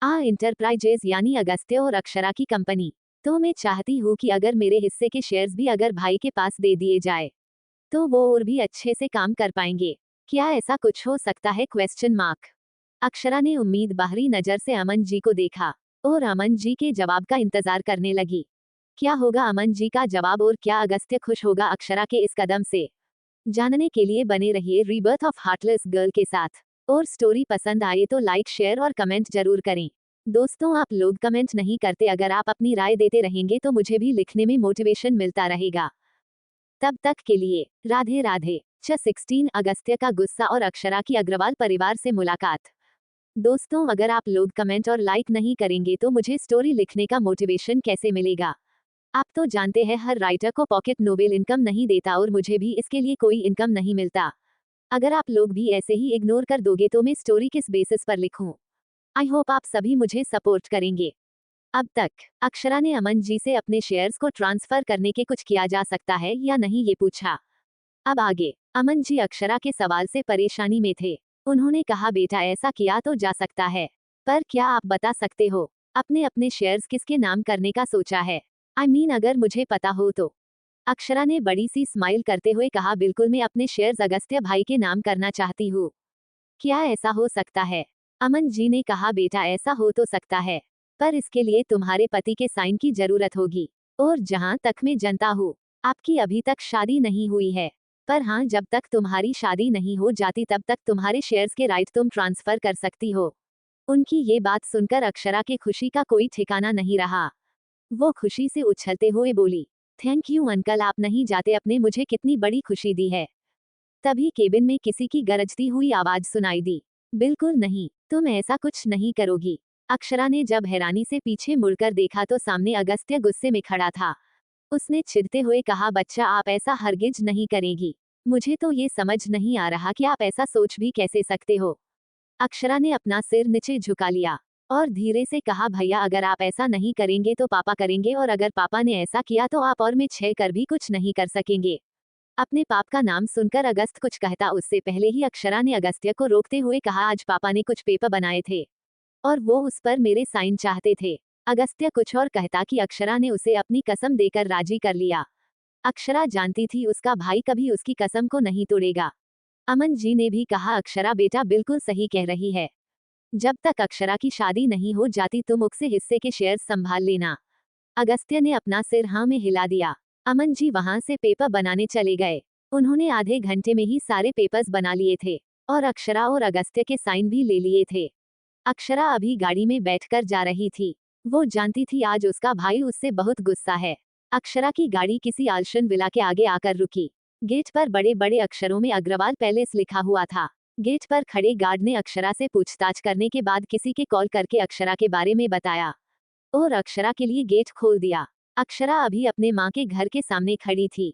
इंटरप्राइजेज यानी अगस्त्य और अक्षरा की कंपनी। तो मैं चाहती हूँ कि अगर मेरे हिस्से के शेयर्स भी अगर भाई के पास दे दिए जाए तो वो और भी अच्छे से काम कर पाएंगे। क्या ऐसा कुछ हो सकता है? Question mark. अक्षरा ने उम्मीद बाहरी नजर से अमन जी को देखा और अमन जी के जवाब का इंतजार करने लगी। क्या होगा अमन जी का जवाब और क्या अगस्त्य खुश होगा अक्षरा के इस कदम से? जानने के लिए बने रहिए रीबर्थ ऑफ हार्टलेस गर्ल के साथ। और स्टोरी पसंद आए तो लाइक शेयर और कमेंट जरूर करें। दोस्तों आप लोग कमेंट नहीं करते, अगर आप अपनी राय देते रहेंगे तो मुझे भी लिखने में मोटिवेशन मिलता रहेगा। तब तक के लिए राधे राधे। 16 अगस्त्य का गुस्सा और अक्षरा की अग्रवाल परिवार से मुलाकात। दोस्तों अगर आप लोग कमेंट और लाइक नहीं करेंगे तो मुझे स्टोरी लिखने का मोटिवेशन कैसे मिलेगा? आप तो जानते हैं हर राइटर को पॉकेट नोवेल इनकम नहीं देता और मुझे भी इसके लिए कोई इनकम नहीं मिलता। अगर आप लोग भी ऐसे ही इग्नोर कर दोगे तो मैं स्टोरी किस बेसिस पर लिखूं? आई होप आप सभी मुझे सपोर्ट करेंगे। अब तक अक्षरा ने अमन जी से अपने शेयर्स को ट्रांसफर करने के कुछ किया जा सकता है या नहीं ये पूछा। अब आगे अमन जी अक्षरा के सवाल से परेशानी में थे। उन्होंने कहा, बेटा ऐसा किया तो जा सकता है, पर क्या आप बता सकते हो अपने अपने शेयर्स किसके नाम करने का सोचा है? I mean, अगर मुझे पता हो तो। अक्षरा ने बड़ी सी स्माइल करते हुए कहा, बिल्कुल मैं अपने शेयर्स अगस्त्य भाई के नाम करना चाहती हूँ। क्या ऐसा हो सकता है? अमन जी ने कहा, बेटा ऐसा हो तो सकता है, पर इसके लिए तुम्हारे पति के साइन की जरूरत होगी। और जहाँ तक मैं जानता हूँ आपकी अभी तक शादी नहीं हुई है, पर हाँ जब तक तुम्हारी शादी नहीं हो जाती तब तक तुम्हारे शेयर्स के राइट तुम ट्रांसफर कर सकती हो। उनकी ये बात सुनकर अक्षरा के खुशी का कोई ठिकाना नहीं रहा। वो खुशी से उछलते हुए बोली, थैंक यू अंकल, आप नहीं जाते अपने मुझे कितनी बड़ी खुशी दी है। तभी केबिन में किसी की गरजती हुई आवाज सुनाई दी, बिल्कुल नहीं, तुम ऐसा कुछ नहीं करोगी। अक्षरा ने जब हैरानी से पीछे मुड़कर देखा तो सामने अगस्त्य गुस्से में खड़ा था। उसने चिढ़ते हुए कहा, बच्चा आप ऐसा हरगिज नहीं करेगी। मुझे तो ये समझ नहीं आ रहा कि आप ऐसा सोच भी कैसे सकते हो। अक्षरा ने अपना सिर नीचे झुका लिया और धीरे से कहा, भैया अगर आप ऐसा नहीं करेंगे तो पापा करेंगे, और अगर पापा ने ऐसा किया तो आप और मैं छह कर भी कुछ नहीं कर सकेंगे। अपने पाप का नाम सुनकर अगस्त कुछ कहता उससे पहले ही अक्षरा ने अगस्त्य को रोकते हुए कहा, आज पापा ने कुछ पेपर बनाए थे और वो उस पर मेरे साइन चाहते थे। अगस्त्य कुछ और कहता कि अक्षरा ने उसे अपनी कसम देकर राजी कर लिया। अक्षरा जानती थी उसका भाई कभी उसकी कसम को नहीं तोड़ेगा। अमन जी ने भी कहा, अक्षरा बेटा बिल्कुल सही कह रही है, जब तक अक्षरा की शादी नहीं हो जाती तुम उससे हिस्से के शेयर संभाल लेना। अगस्त्य ने अपना सिर हाँ में हिला दिया। अमन जी वहां से पेपर बनाने चले गए। उन्होंने आधे घंटे में ही सारे पेपर्स बना लिए थे और अक्षरा और अगस्त्य के साइन भी ले लिए थे। अक्षरा अभी गाड़ी में बैठकर जा रही थी। वो जानती थी आज उसका भाई उससे बहुत गुस्सा है। अक्षरा की गाड़ी किसी आलिशान विला के आगे आकर रुकी। गेट पर बड़े बड़े अक्षरों में अग्रवाल पैलेस लिखा हुआ था। गेट पर खड़े गार्ड ने अक्षरा से पूछताछ करने के बाद किसी के कॉल करके अक्षरा के बारे में बताया और अक्षरा के लिए गेट खोल दिया। अक्षरा अभी अपने माँ के घर के सामने खड़ी थी।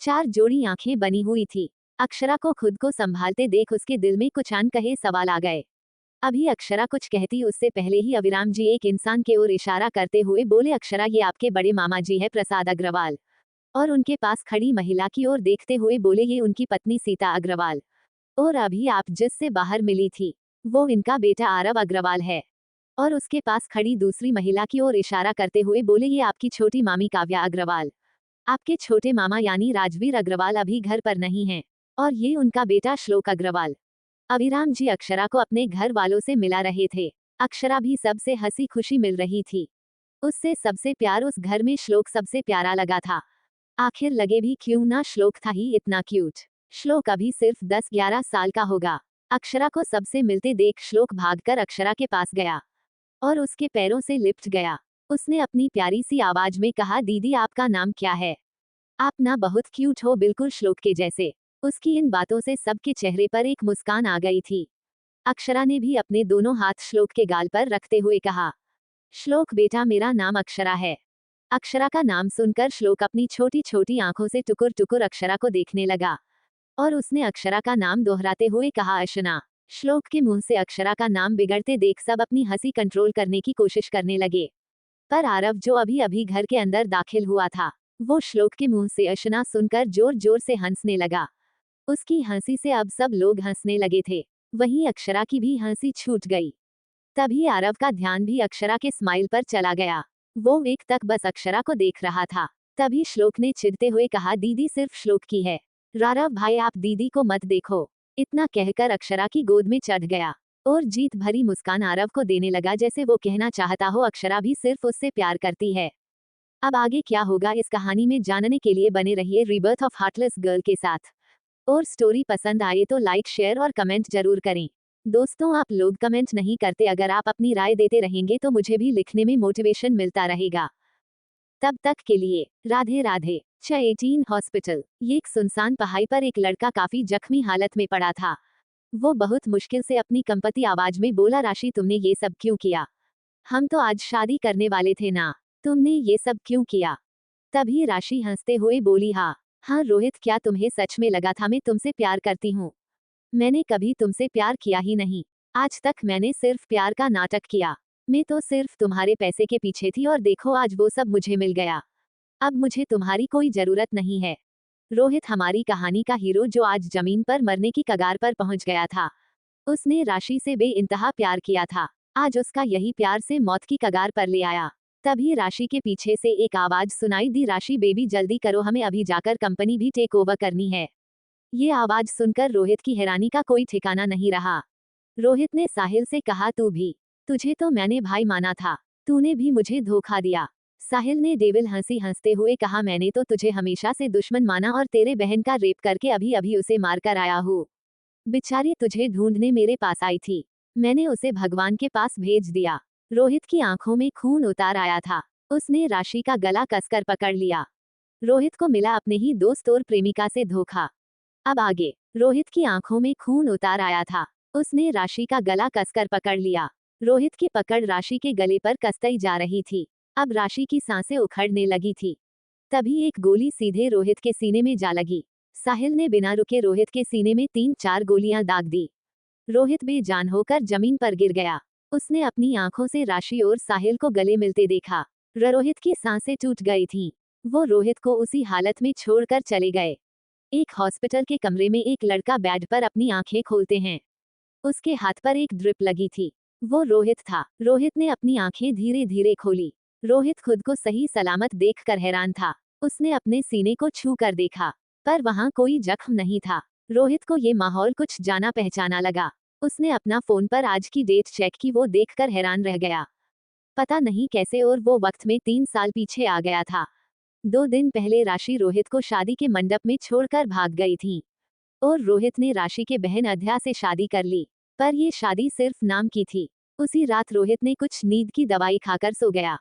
4 जोड़ी आंखें बनी हुई थी। अक्षरा को खुद को संभालते देख उसके दिल में कुछ अनकहे सवाल आ गए। अभी अक्षरा कुछ कहती उससे पहले ही अभिराम जी एक इंसान के ओर इशारा करते हुए बोले, अक्षरा ये आपके बड़े मामा जी है प्रसाद अग्रवाल। और उनके पास खड़ी महिला की ओर देखते हुए बोले, ये उनकी पत्नी सीता अग्रवाल। और अभी आप जिससे बाहर मिली थी वो इनका बेटा आरव अग्रवाल है। और उसके पास खड़ी दूसरी महिला की ओर इशारा करते हुए बोले, ये आपकी छोटी मामी काव्या अग्रवाल। आपके छोटे मामा यानी राजवीर अग्रवाल अभी घर पर नहीं हैं। और ये उनका बेटा श्लोक अग्रवाल। अभिराम जी अक्षरा को अपने घर वालों से मिला रहे थे। अक्षरा भी सबसे हंसी खुशी मिल रही थी। उससे सबसे प्यार उस घर में श्लोक सबसे प्यारा लगा था। आखिर लगे भी क्यों ना, श्लोक था ही इतना क्यूट। श्लोक अभी सिर्फ 10-11 साल का होगा। अक्षरा को सबसे मिलते देख श्लोक भागकर अक्षरा के पास गया और उसके पैरों से लिपट गया। उसने अपनी प्यारी सी आवाज में कहा, दीदी आपका नाम क्या है? आप ना बहुत क्यूट हो, बिल्कुल श्लोक के जैसे। उसकी इन बातों से सबके चेहरे पर एक मुस्कान आ गई थी। अक्षरा ने भी अपने दोनों हाथ श्लोक के गाल पर रखते हुए कहा, श्लोक बेटा मेरा नाम अक्षरा है। अक्षरा का नाम सुनकर श्लोक अपनी छोटी छोटी आंखों से टुकुर टुकुर अक्षरा को देखने लगा और उसने अक्षरा का नाम दोहराते हुए कहा, अर्शना। श्लोक के मुंह से अक्षरा का नाम बिगड़ते देख सब अपनी हंसी कंट्रोल करने की कोशिश करने लगे। पर आरव जो अभी अभी घर के अंदर दाखिल हुआ था वो श्लोक के मुंह से अर्शना सुनकर जोर जोर से हंसने लगा। उसकी हंसी से अब सब लोग हंसने लगे थे। वहीं अक्षरा की भी हंसी छूट गई। तभी आरव का ध्यान भी अक्षरा के स्माइल पर चला गया। वो एक तक बस अक्षरा को देख रहा था। तभी श्लोक ने चिढ़ते हुए कहा, दीदी सिर्फ श्लोक की है, रारव भाई आप दीदी को मत देखो। इतना कहकर अक्षरा की गोद में चढ़ गया और जीत भरी मुस्कान आरव को देने लगा, जैसे वो कहना चाहता हो अक्षरा भी सिर्फ उससे प्यार करती है। अब आगे क्या होगा इस कहानी में जानने के लिए बने रहिए रीबर्थ ऑफ हार्टलेस गर्ल के साथ। और स्टोरी पसंद आए तो लाइक शेयर और कमेंट जरूर करें। दोस्तों आप लोग कमेंट नहीं करते, अगर आप अपनी राय देते रहेंगे तो मुझे भी लिखने में मोटिवेशन मिलता रहेगा। तब तक के लिए राधे राधे। 18 हॉस्पिटल। ये एक सुनसान पहाड़ी पर एक लड़का काफी जख्मी हालत में पड़ा था। वो बहुत मुश्किल से अपनी कंपती आवाज में बोला, राशि तुमने ये सब क्यों किया? हम तो आज शादी करने वाले थे ना, तुमने ये सब क्यों किया? तभी राशि हंसते हुए बोली, हाँ रोहित, क्या तुम्हें सच में लगा था मैं तुमसे प्यार करती हूँ? मैंने कभी तुमसे प्यार किया ही नहीं। आज तक मैंने सिर्फ प्यार का नाटक किया। मैं तो सिर्फ तुम्हारे पैसे के पीछे थी और देखो आज वो सब मुझे मिल गया। अब मुझे तुम्हारी कोई जरूरत नहीं है। रोहित हमारी कहानी का हीरो जो आज जमीन पर मरने की कगार पर पहुंच गया था। उसने राशि से बेइंतहा प्यार किया था। आज उसका यही प्यार से मौत की कगार पर ले आया। तभी राशि के पीछे से एक आवाज सुनाई दी, राशि बेबी जल्दी करो, हमें अभी जाकर कंपनी भी टेक ओवर करनी है। ये आवाज सुनकर रोहित की हैरानी का कोई ठिकाना नहीं रहा। रोहित ने साहिल से कहा, तू भी? तुझे तो मैंने भाई माना था, तूने भी मुझे धोखा दिया। साहिल ने डेविल हंसी हंसते हुए कहा, मैंने तो तुझे हमेशा से दुश्मन माना और तेरे बहन का रेप करके अभी अभी उसे मार कर आया हूँ। बेचारी तुझे ढूंढने मेरे पास आई थी, मैंने उसे भगवान के पास भेज दिया। रोहित की आंखों में खून उतार आया था। उसने राशि का गला कसकर पकड़ लिया। रोहित को मिला अपने ही दोस्त और प्रेमिका से धोखा। अब आगे रोहित की आंखों में खून उतार आया था। उसने राशि का गला कसकर पकड़ लिया। रोहित की पकड़ राशि के गले पर कसती जा रही थी। अब राशि की सांसें उखड़ने लगी थी। तभी एक गोली सीधे रोहित के सीने में जा लगी। साहिल ने बिना रुके रोहित के सीने में 3-4 गोलियां दाग दी। रोहित बेजान होकर जमीन पर गिर गया। उसने अपनी आंखों से राशि और साहिल को गले मिलते देखा। रोहित की सांसें टूट गई थीं। वो रोहित को उसी हालत में छोड़कर चले गए। एक हॉस्पिटल के कमरे में एक लड़का बेड पर अपनी आंखें खोलते हैं। उसके हाथ पर एक ड्रिप लगी थी। वो रोहित था। रोहित ने अपनी आंखें धीरे धीरे खोली। रोहित खुद को सही सलामत देखकर हैरान था। उसने अपने सीने को छू कर देखा, पर वहां कोई जख्म नहीं था। रोहित को ये माहौल कुछ जाना पहचाना लगा। उसने अपना फोन पर आज की डेट चेक की, वो देखकर हैरान रह गया। पता नहीं कैसे और वो वक्त में 3 साल पीछे आ गया था। 2 दिन पहले राशि रोहित को शादी के मंडप में छोड़कर भाग गई थी और रोहित ने राशि के बहन अध्या से शादी कर ली। पर ये शादी सिर्फ नाम की थी। उसी रात रोहित ने कुछ नींद की दवाई खाकर सो गया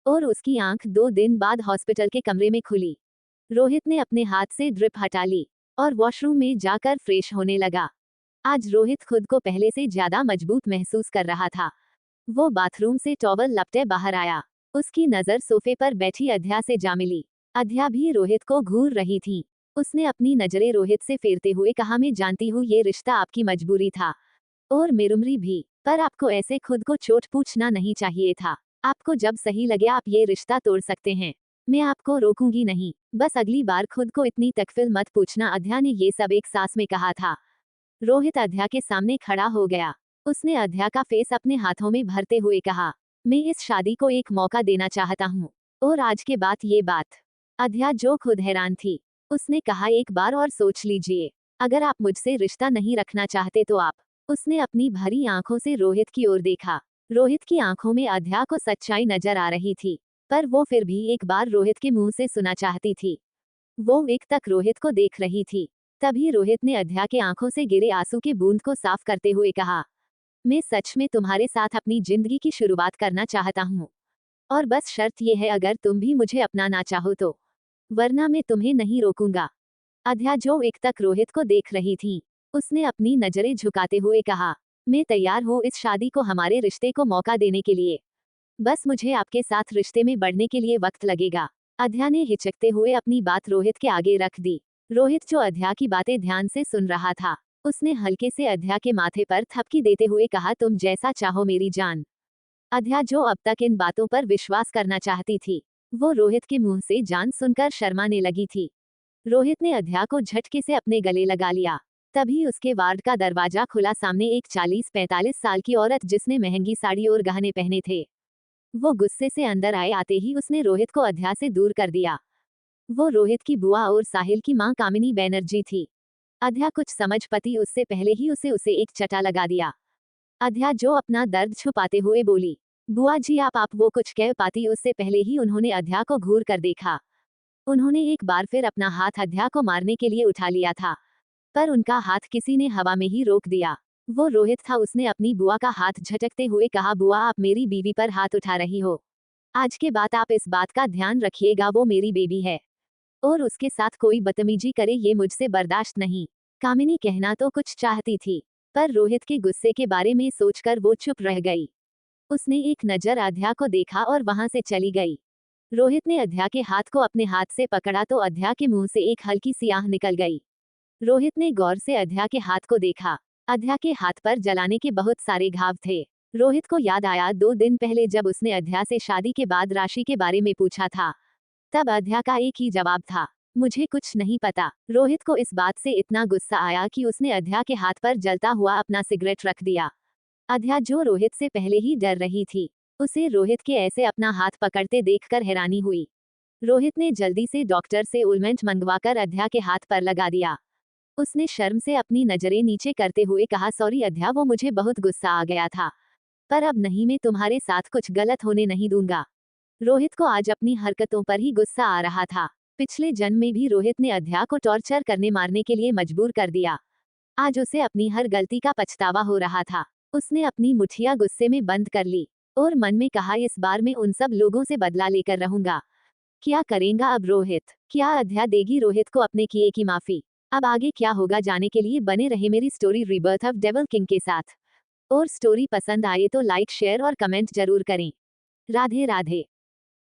और उसकी आंख 2 दिन बाद हॉस्पिटल के कमरे में खुली। रोहित ने अपने हाथ से ड्रिप हटा ली और वॉशरूम में जाकर फ्रेश होने लगा। आज रोहित खुद को पहले से ज्यादा मजबूत महसूस कर रहा था। वो बाथरूम से टॉवल लपटे बाहर आया। उसकी नजर सोफे पर बैठी अध्या से जा मिली। अध्या भी रोहित को घूर रही थी। उसने अपनी नजरें रोहित से फेरते हुए कहा, मैं जानती हूँ ये रिश्ता आपकी मजबूरी था और मेरुमरी भी, पर आपको ऐसे खुद को चोट पूछना नहीं चाहिए था। आपको जब सही लगे आप ये रिश्ता तोड़ सकते हैं, मैं आपको रोकूंगी नहीं। बस अगली बार खुद को इतनी तकफिल मत पूछना। अध्या ने ये सब एक सांस में कहा था। रोहित अध्या के सामने खड़ा हो गया। उसने अध्या का फेस अपने हाथों में भरते हुए कहा, मैं इस शादी को एक मौका देना चाहता हूँ और आज के बाद ये बात। अध्या जो खुद हैरान थी, उसने कहा, एक बार और सोच लीजिए, अगर आप मुझसे रिश्ता नहीं रखना चाहते तो आप। उसने अपनी भरी आंखों से रोहित की ओर देखा। रोहित की आंखों में अध्या को सच्चाई नजर आ रही थी, पर वो फिर भी एक बार रोहित के मुंह से सुना चाहती थी। वो एक तक रोहित को देख रही थी। तभी रोहित ने अध्या के आंखों से गिरे आंसू के बूंद को साफ करते हुए कहा, मैं सच में तुम्हारे साथ अपनी जिंदगी की शुरुआत करना चाहता हूँ, और बस शर्त यह है अगर तुम भी मुझे अपनाना चाहो तो, वरना मैं तुम्हें नहीं रोकूंगा। अध्या जो एक तक रोहित को देख रही थी, उसने अपनी नजरें झुकाते हुए कहा, मैं तैयार हूँ इस शादी को, हमारे रिश्ते को मौका देने के लिए। बस मुझे आपके साथ रिश्ते में बढ़ने के लिए वक्त लगेगा। अध्या ने हिचकते हुए अपनी बात रोहित के आगे रख दी। रोहित जो अध्या की बातें ध्यान से सुन रहा था, उसने हल्के से अध्या के माथे पर थपकी देते हुए कहा, तुम जैसा चाहो मेरी जान। अध्या जो अब तक इन बातों पर विश्वास करना चाहती थी, वो रोहित के मुंह से जान सुनकर शर्माने लगी थी। रोहित ने अध्या को झटके से अपने गले लगा लिया। तभी उसके वार्ड का दरवाजा खुला। सामने एक 40-45 साल की औरत जिसने महंगी साड़ी और गहने पहने थे, वो गुस्से से अंदर आए। आते ही उसने रोहित को अध्या से दूर कर दिया। वो रोहित की बुआ और साहिल की मां कामिनी बैनर्जी थी। अध्या कुछ समझ पाती उससे पहले ही उसे एक चटा लगा दिया। अध्या जो अपना दर्द छुपाते हुए बोली, बुआ जी आप वो कुछ कह पाती उससे पहले ही उन्होंने अध्या को घूर कर देखा। उन्होंने एक बार फिर अपना हाथ अध्या को मारने के लिए उठा लिया था, पर उनका हाथ किसी ने हवा में ही रोक दिया। वो रोहित था। उसने अपनी बुआ का हाथ झटकते हुए कहा, बुआ आप मेरी बीवी पर हाथ उठा रही हो। आज के बाद आप इस बात का ध्यान रखिएगा, वो मेरी बेबी है और उसके साथ कोई बदतमीजी करे ये मुझसे बर्दाश्त नहीं। कामिनी कहना तो कुछ चाहती थी, पर रोहित के गुस्से के बारे में सोचकर वो चुप रह गई। उसने एक नजर अध्या को देखा और वहां से चली गई। रोहित ने अध्या के हाथ को अपने हाथ से पकड़ा तो अध्या के मुंह से एक हल्की सी आह निकल गई। रोहित ने गौर से अध्या के हाथ को देखा। अध्या के हाथ पर जलाने के बहुत सारे घाव थे। रोहित को याद आया 2 दिन पहले जब उसने अध्या से शादी के बाद राशि के बारे में पूछा था, तब अध्या का एक ही जवाब था, मुझे कुछ नहीं पता। रोहित को इस बात से इतना गुस्सा आया कि उसने अध्या के हाथ पर जलता हुआ अपना सिगरेट रख दिया। अध्या जो रोहित से पहले ही डर रही थी, उसे रोहित के ऐसे अपना हाथ पकड़ते देखकर हैरानी हुई। रोहित ने जल्दी से डॉक्टर से ऑइंटमेंट मंगवाकर अध्या के हाथ पर लगा दिया। उसने शर्म से अपनी नजरें नीचे करते हुए कहा, सॉरी अध्या, वो मुझे बहुत गुस्सा आ गया था, पर अब नहीं, मैं तुम्हारे साथ कुछ गलत होने नहीं दूंगा। रोहित को आज अपनी हरकतों पर ही गुस्सा आ रहा था। पिछले जन्म में भी रोहित ने अध्या को टॉर्चर करने मारने के लिए मजबूर कर दिया। आज उसे अपनी हर गलती का पछतावा हो रहा था। उसने अपनी मुठ्ठियां गुस्से में बंद कर ली और मन में कहा, इस बार मैं उन सब लोगों से बदला लेकर रहूंगा। क्या करेगा अब रोहित? क्या अध्या देगी रोहित को अपने किए की माफी? अब आगे क्या होगा जाने के लिए बने रहे मेरी story rebirth of devil king के साथ। और स्टोरी पसंद आए तो लाइक शेयर और कमेंट जरूर करें। राधे राधे।